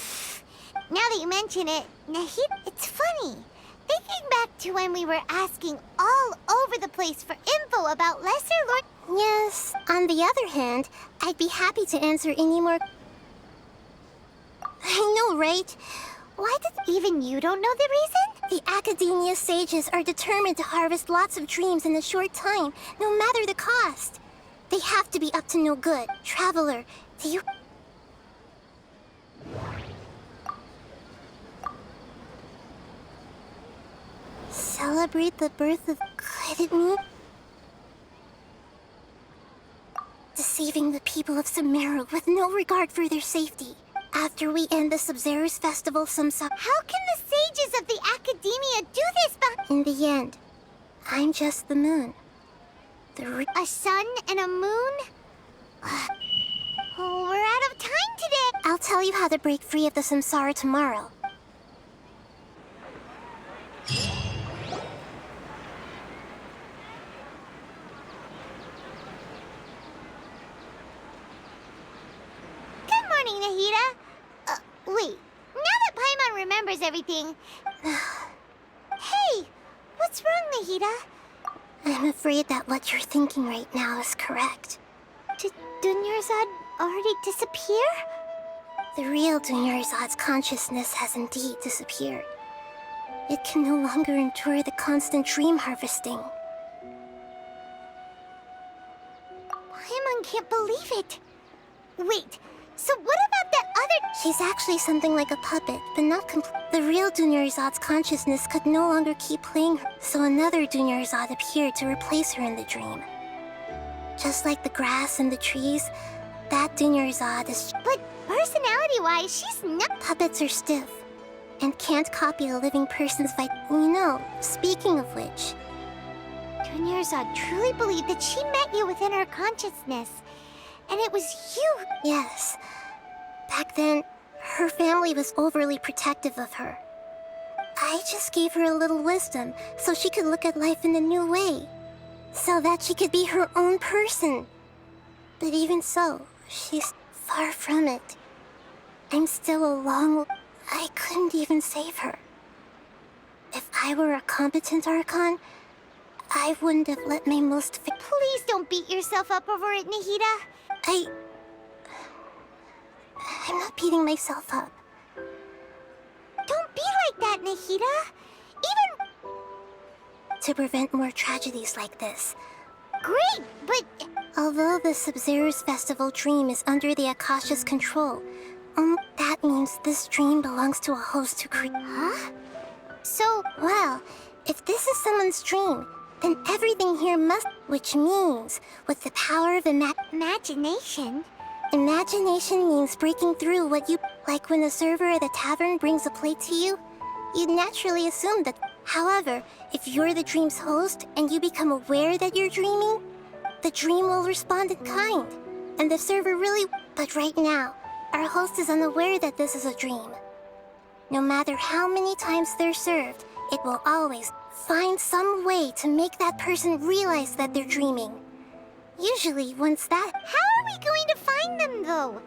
Now that you mention it, Nahida, it's funny. Thinking back to when we were asking all over the place for info about Lesser Lord... Yes, on the other hand, I'd be happy to answer any more... I know, right? Why did... Even you don't know the reason? The Academia sages are determined to harvest lots of dreams in a short time, no matter the cost. They have to be up to no good. Traveler, do you... Celebrate the birth of... Could it mean... Deceiving the people of Sumeru with no regard for their safety. After we end the Sub-Zero's festival, How can the sages of the Academia do this, In the end, I'm just the moon. A sun and a moon? Oh, we're out of time today. I'll tell you how to break free of the samsara tomorrow. Good morning, Nahida. Wait. Now that Paimon remembers everything... Hey! What's wrong, Nahida? I'm afraid that what you're thinking right now is correct. Did Dunyarzad already disappear? The real Dunyarzad's consciousness has indeed disappeared. It can no longer endure the constant dream harvesting. Paimon can't believe it. Wait, so what about that other... She's actually something like a puppet, but not complete. The real Dunyarzad's consciousness could no longer keep playing her, so another Dunyarzad appeared to replace her in the dream. Just like the grass and the trees, that Dunyarzad is... But personality-wise, she's not... Puppets are stiff, and can't copy a living person's You know, speaking of which... Dunyarzad truly believed that she met you within her consciousness. And it was you. Yes. Back then, her family was overly protective of her. I just gave her a little wisdom so she could look at life in a new way. So that she could be her own person. But even so, she's far from it. I'm still a long... I couldn't even save her. If I were a competent Archon, I wouldn't have let my most... Please don't beat yourself up over it, Nahida. I'm not beating myself up. Don't be like that, Nahida. Even... To prevent more tragedies like this. Great, but... Although the Sub-Zero's festival dream is under the Akasha's control, that means this dream belongs to a host who Huh? So... Well, if this is someone's dream, then everything here must... Which means, with the power of imagination... Imagination means breaking through what you... Like when a server at a tavern brings a plate to you, you'd naturally assume that... However, if you're the dream's host and you become aware that you're dreaming, the dream will respond in kind, and the server really... But right now, our host is unaware that this is a dream. No matter how many times they're served, it will always find some way to make that person realize that they're dreaming. Usually, once that... How are we going to find them, though?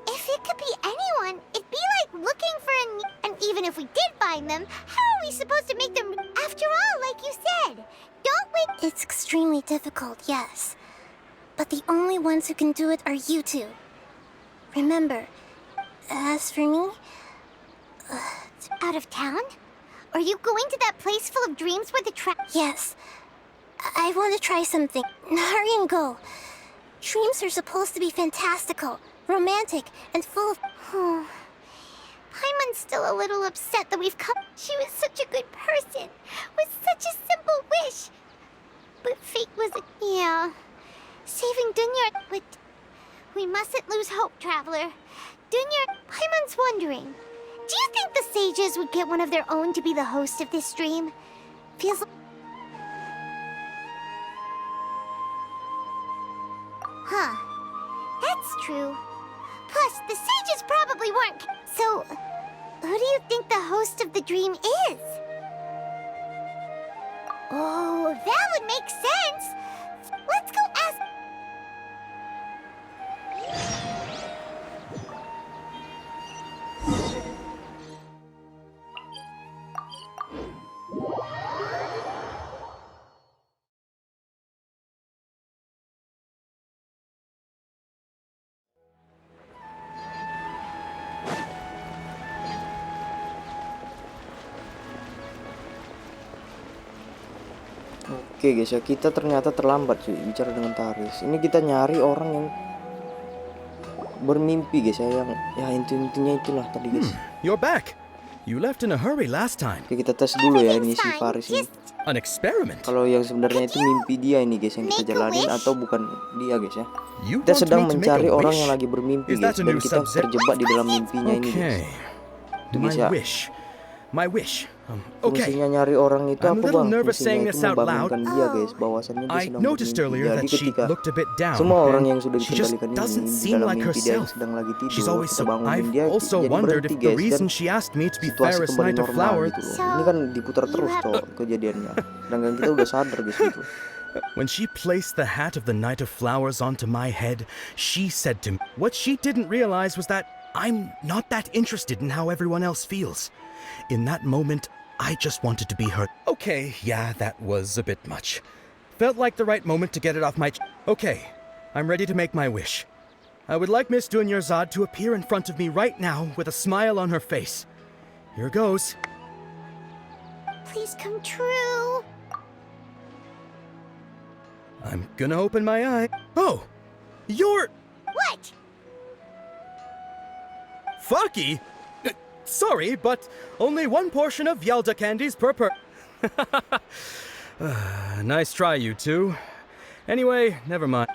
If it could be anyone, it'd be like looking for And even if we did find them, how are we supposed to make them... After all, like you said, don't we... It's extremely difficult, yes. But the only ones who can do it are you two. Remember, as for me... Out of town? Are you going to that place full of dreams where the Yes. I want to try something. Hurry and go. Dreams are supposed to be fantastical, romantic, and full of... Paimon's still a little upset that we've come. She was such a good person, with such a simple wish. But fate was... Yeah. Saving Dunya... But we mustn't lose hope, Traveler. Dunya... Paimon's wondering... Do you think the sages would get one of their own to be the host of this stream? Feels like... Huh. That's true. Plus, the sages probably weren't... So, who do you think the host of the dream is? Oh, that would make sense. Let's go ask... Oke guys ya, kita ternyata terlambat cuy bicara dengan Taris. Ini kita nyari orang yang bermimpi guys ya, yang ya intinya itulah tadi guys. You're back. You left in a hurry last time. Oke, kita tes dulu ya ini si Faris ini. An experiment. Kalau yang sebenarnya itu mimpi dia ini guys yang kita jalanin atau bukan dia guys ya. You Kita want sedang me to make mencari a orang wish? yang lagi bermimpi Is that guys a dan new kita subject? terjebak di dalam mimpinya ini guys. Itu My guys ya. wish. My wish. Okay. Fungsinya nyari orang itu I'm a apa little bang? nervous saying Fungsinya itu this out loud. membangunkan dia guys, bahwasannya dia I sedang noticed bermimpi. earlier Jadi that she ketika looked a bit down. semua orang and yang sudah she just dikendalikan doesn't ini di seem dalam like mimpi dia herself. sedang lagi tidur, She's always kita so. bangunin I've dia also jadi wondered berhenti if the guys, reason dan she asked me to be situasi fairest kembali knight of normal flowers. gitu loh. Ini kan diputar terus cowok kejadiannya. Sedangkan kita udah sadar guys gitu. When she placed the hat of the Knight of Flowers onto my head, she said to me, what she didn't realize was that I'm not that interested in how everyone else feels. In that moment, I just wanted to be her. Okay, yeah, that was a bit much. Felt like the right moment to get it off my Okay, I'm ready to make my wish. I would like Miss Dunyarzad to appear in front of me right now with a smile on her face. Here goes. Please come true. I'm gonna open my eye. Oh, you're... What? Fucky? Sorry, but only one portion of Yelda candies per Nice try, you two. Anyway, never mind.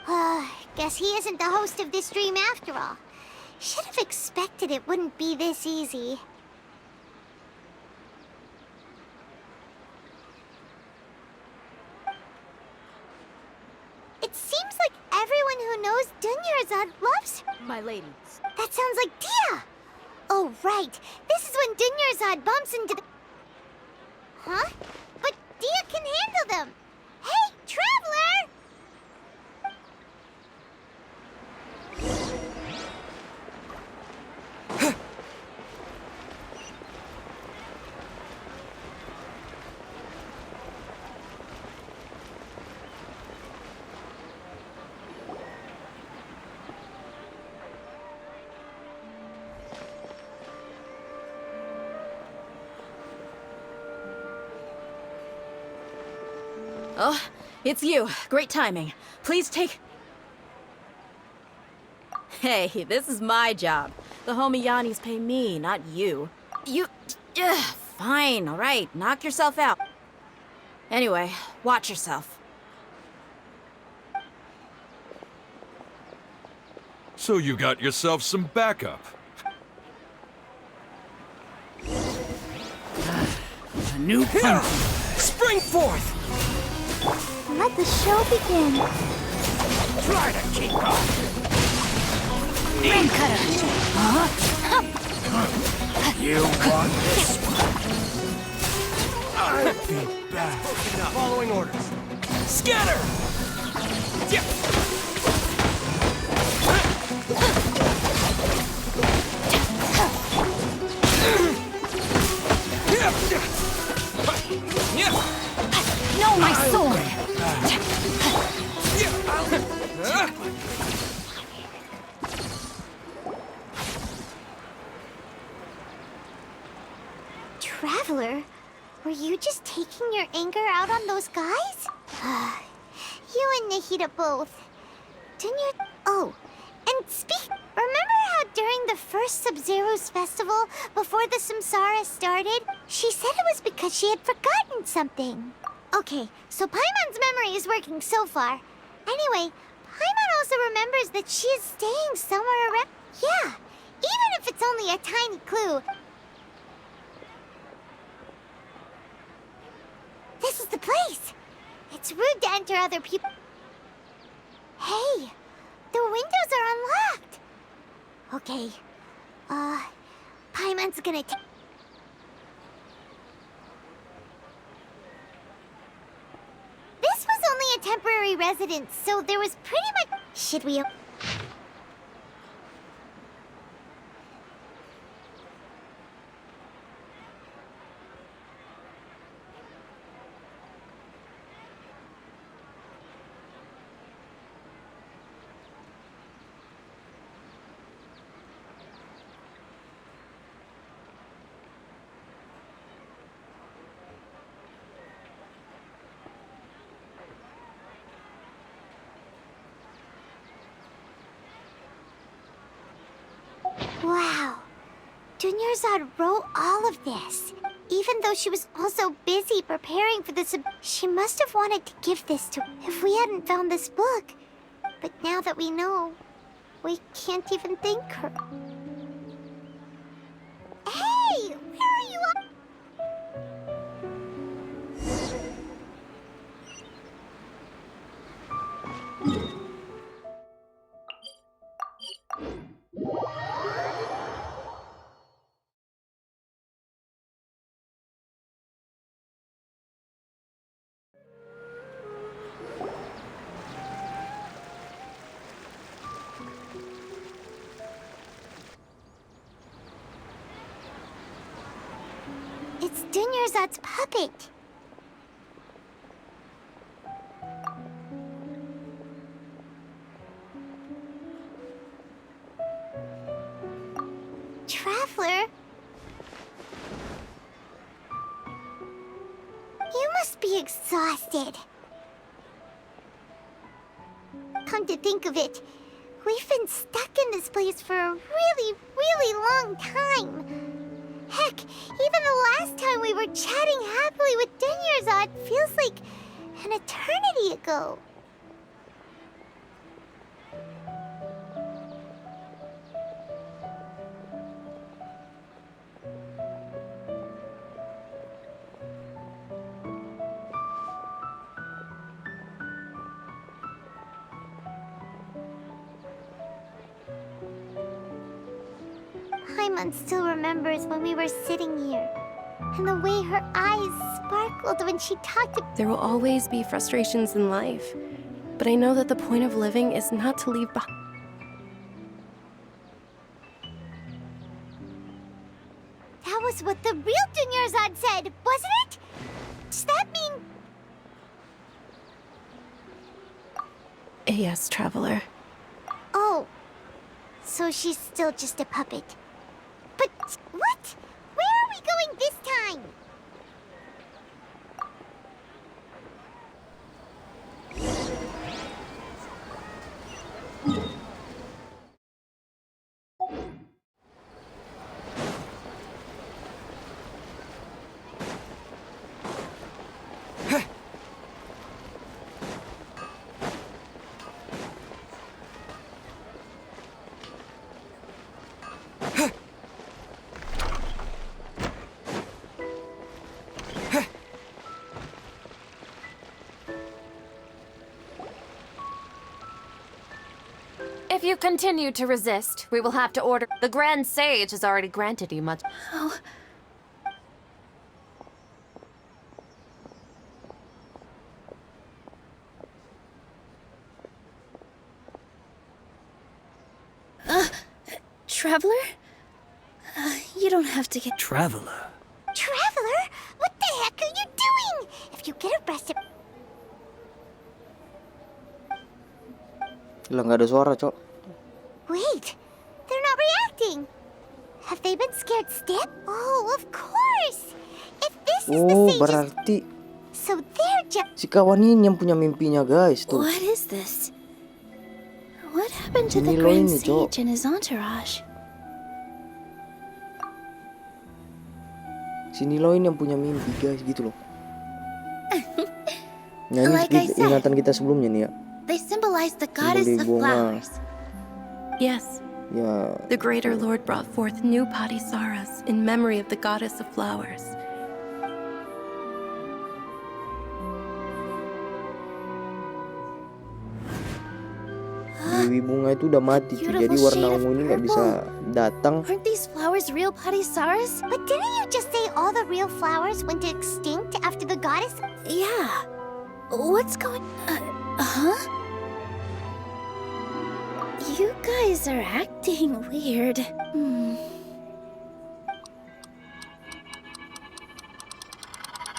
Guess he isn't the host of this dream after all. Should have expected it wouldn't be this easy. knows Dunyarzad loves her. My lady. That sounds like Dia! Oh, right. This is when Dunyarzad bumps into the... Huh? But Dia can handle them! Hey, Traveler! Oh, it's you. Great timing. Please take... Hey, this is my job. The homie Yanni's pay me, not you. You... fine, all right. Knock yourself out. Anyway, watch yourself. So you got yourself some backup. A new punch. Spring forth! Let the show begin. Try to keep up. Rain cutter. You want this one? I'll be back. Following orders. Scatter! No, my sword! Traveler, were you just taking your anger out on those guys? You and Nahida both. Didn't you? Oh, and remember how during the first Sub-Zero's festival, before the Samsara started, she said it was because she had forgotten something? Okay, so Paimon's memory is working so far. Anyway, Paimon also remembers that she is staying somewhere around... Yeah, even if it's only a tiny clue. This is the place! It's rude to enter other people... Hey! The windows are unlocked! Okay, Paimon's gonna This was only a temporary residence, so there was pretty much... Should we... Wow. Dunyarzad wrote all of this. Even though she was also busy preparing for this, she must have wanted to give this to if we hadn't found this book. But now that we know, we can't even thank her. Hey! Where are you up? It's Dunyarzad's puppet. Traveler? You must be exhausted. Come to think of it, we've been stuck in this place for a really, really long time. Heck, even the last time we were chatting happily with Dunyarzad feels like an eternity ago. Paimon still remembers when we were sitting here. And the way her eyes sparkled when she talked. There will always be frustrations in life, but I know that the point of living is not to leave behind. That was what the real Dunyarzad said, wasn't it? Does that mean... Yes, traveler. Oh, so she's still just a puppet. But what? Where are we going this time? If you continue to resist, we will have to order. The Grand Sage has already granted you much. Oh. Traveler? You don't have to get... Traveler? Traveler? What the heck are you doing? If you get arrested... Lah, nggak ada suara, Cok. Wait, they're not reacting. Have they been scared stiff? Oh, of course. If this is the sage's... berarti So they're just... si kawan ini yang punya mimpinya, guys, tuh. What is this? What happened to Si the Nilo Grand ini, Cok. Sage and his entourage? Si Nilo ini yang punya mimpi, guys, gitu loh. Nah, ini Like I said, ingatan kita sebelumnya nih ya. They symbolize the goddess of bunga. flowers. Yes. Ya. The Greater Lord brought forth new Padisaras in memory of the goddess of flowers. Dewi bunga itu udah mati, cuy. Jadi warna ungu ini nggak bisa datang. Aren't these flowers real Padisaras? But didn't you just say all the real flowers went extinct after the goddess? Yeah. What's going... huh? You guys are acting weird.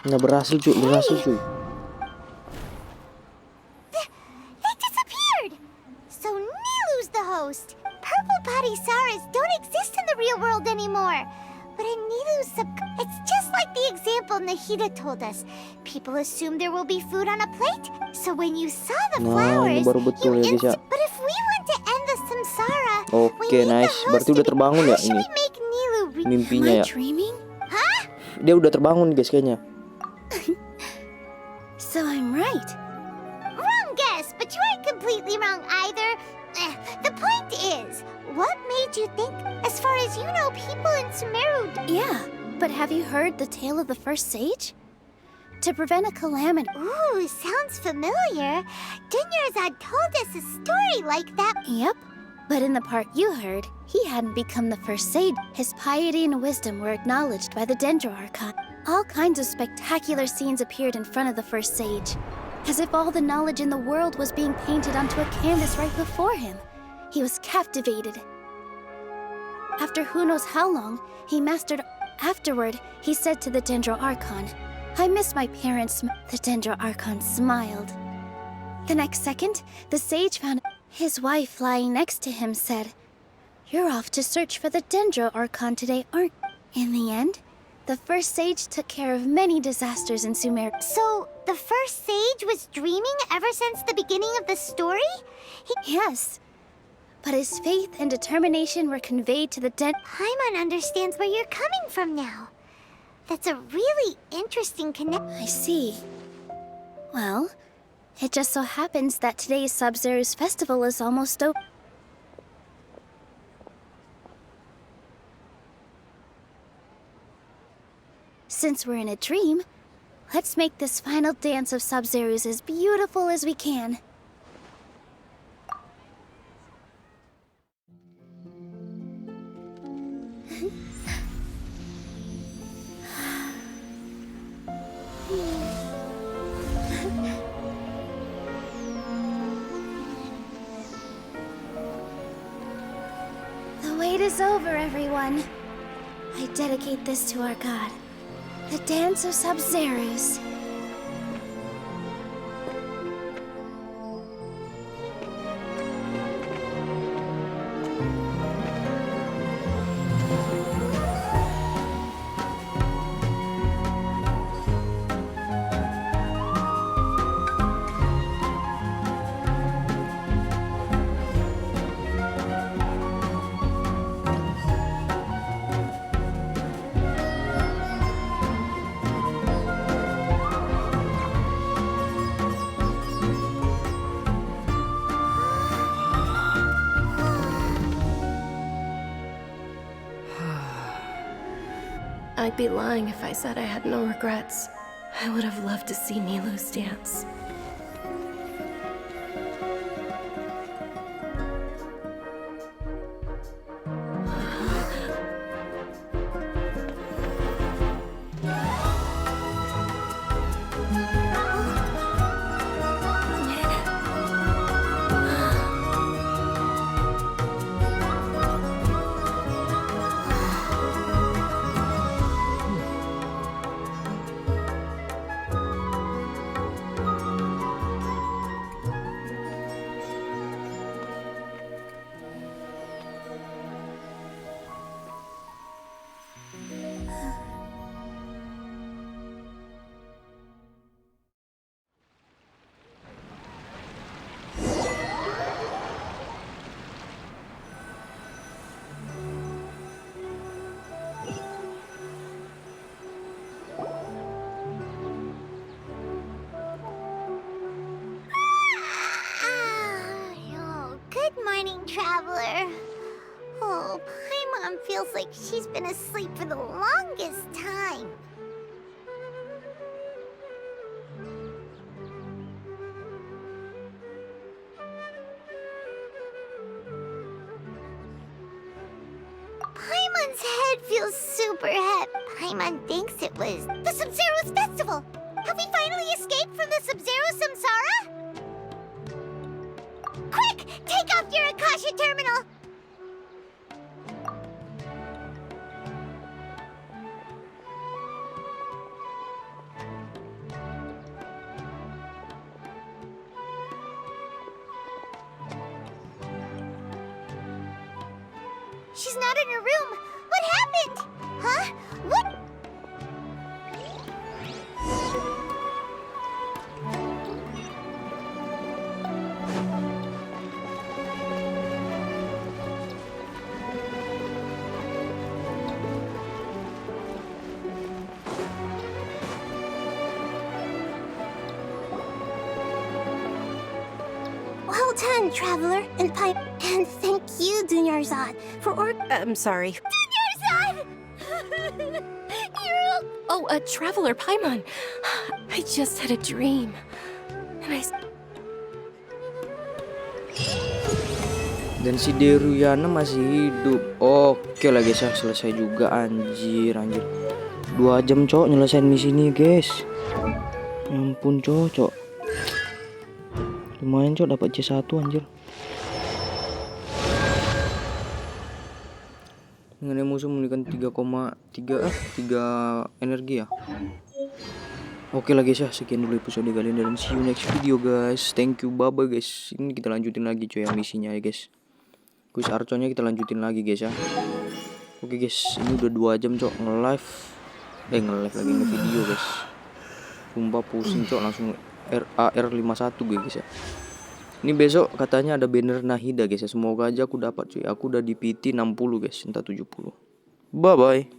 Nggak berhasil, cuy. Berhasil, cuy. They disappeared! So Nilu's the host. Purple Padisaras don't exist in the real world anymore. But in Nilu's it's just like the example Nahida told us. People assume there will be food on a plate. So when you saw the Nah, ini flowers, baru betul ya, guys ya. But if we want to end the samsara, Oke, nice. Berarti udah terbangun ya ini make Nilu mimpinya ya. Dreaming? Huh? Dia udah terbangun, guys, kayaknya. So I'm right. Wrong guess, but you aren't completely wrong either. The point is, what made you think, as far as you know, people in Sumeru... Yeah, but have you heard the tale of the first sage? To prevent a calamity... Ooh, sounds familiar. Dunyarzad told us a story like that. Yep, but in the part you heard, he hadn't become the first sage. His piety and wisdom were acknowledged by the Dendro Archon. All kinds of spectacular scenes appeared in front of the first sage, as if all the knowledge in the world was being painted onto a canvas right before him. He was captivated. After who knows how long, he mastered. Afterward, he said to the Dendro Archon, "I miss my parents." The Dendro Archon smiled. The next second, the sage found his wife lying next to him said, "You're off to search for the Dendro Archon today, aren't you?" In the end, the first sage took care of many disasters in Sumeru. So, the first sage was dreaming ever since the beginning of the story? Yes. But his faith and determination were conveyed to the Paimon understands where you're coming from now. That's a really interesting I see. Well, it just so happens that today's Sub-Zero's festival is almost over. Since we're in a dream, let's make this final dance of Sub-Zero's as beautiful as we can. It is over, everyone. I dedicate this to our god, the Dance of Sub-Zerus. I'd be lying if I said I had no regrets. I would have loved to see Nilou's dance. Good morning, traveler. Oh, Paimon feels like she's been asleep for the longest time. Paimon's head feels super heavy. Paimon thinks it was the Sub-Zero's festival. Have we finally escaped from the Sub-Zero Samsara? Quick! Take off your Akasha terminal! She's not in her room. What happened? Huh? What? Well done, traveler, and thank you, Dunyarzad, for I'm sorry. Dunyarzad! Oh, a traveler, Paimon. I just had a dream. And Dan si Deruyana masih hidup. Oke lah guys ya, selesai juga anjir. 2 jam cok nyelesain misi ini guys. Ya ampun cok. Lumayan cok dapat C1 anjir. Mengenai musuh memberikan 3,3 energi ya. Oke lah guys ya, sekian dulu episode kali ini dan see you next video guys. Thank you, bye bye guys. Ini kita lanjutin lagi coy yang misinya ya guys. Kuis Archonnya kita lanjutin lagi guys ya. Oke guys, ini udah 2 jam cok nge-live lagi nge-video guys. Sumpah pusing cok, langsung RAR51 guys ya. Ini besok katanya ada banner Nahida guys ya. Semoga aja aku dapat cuy. Aku udah di PT 60 guys, entah 70. Bye bye.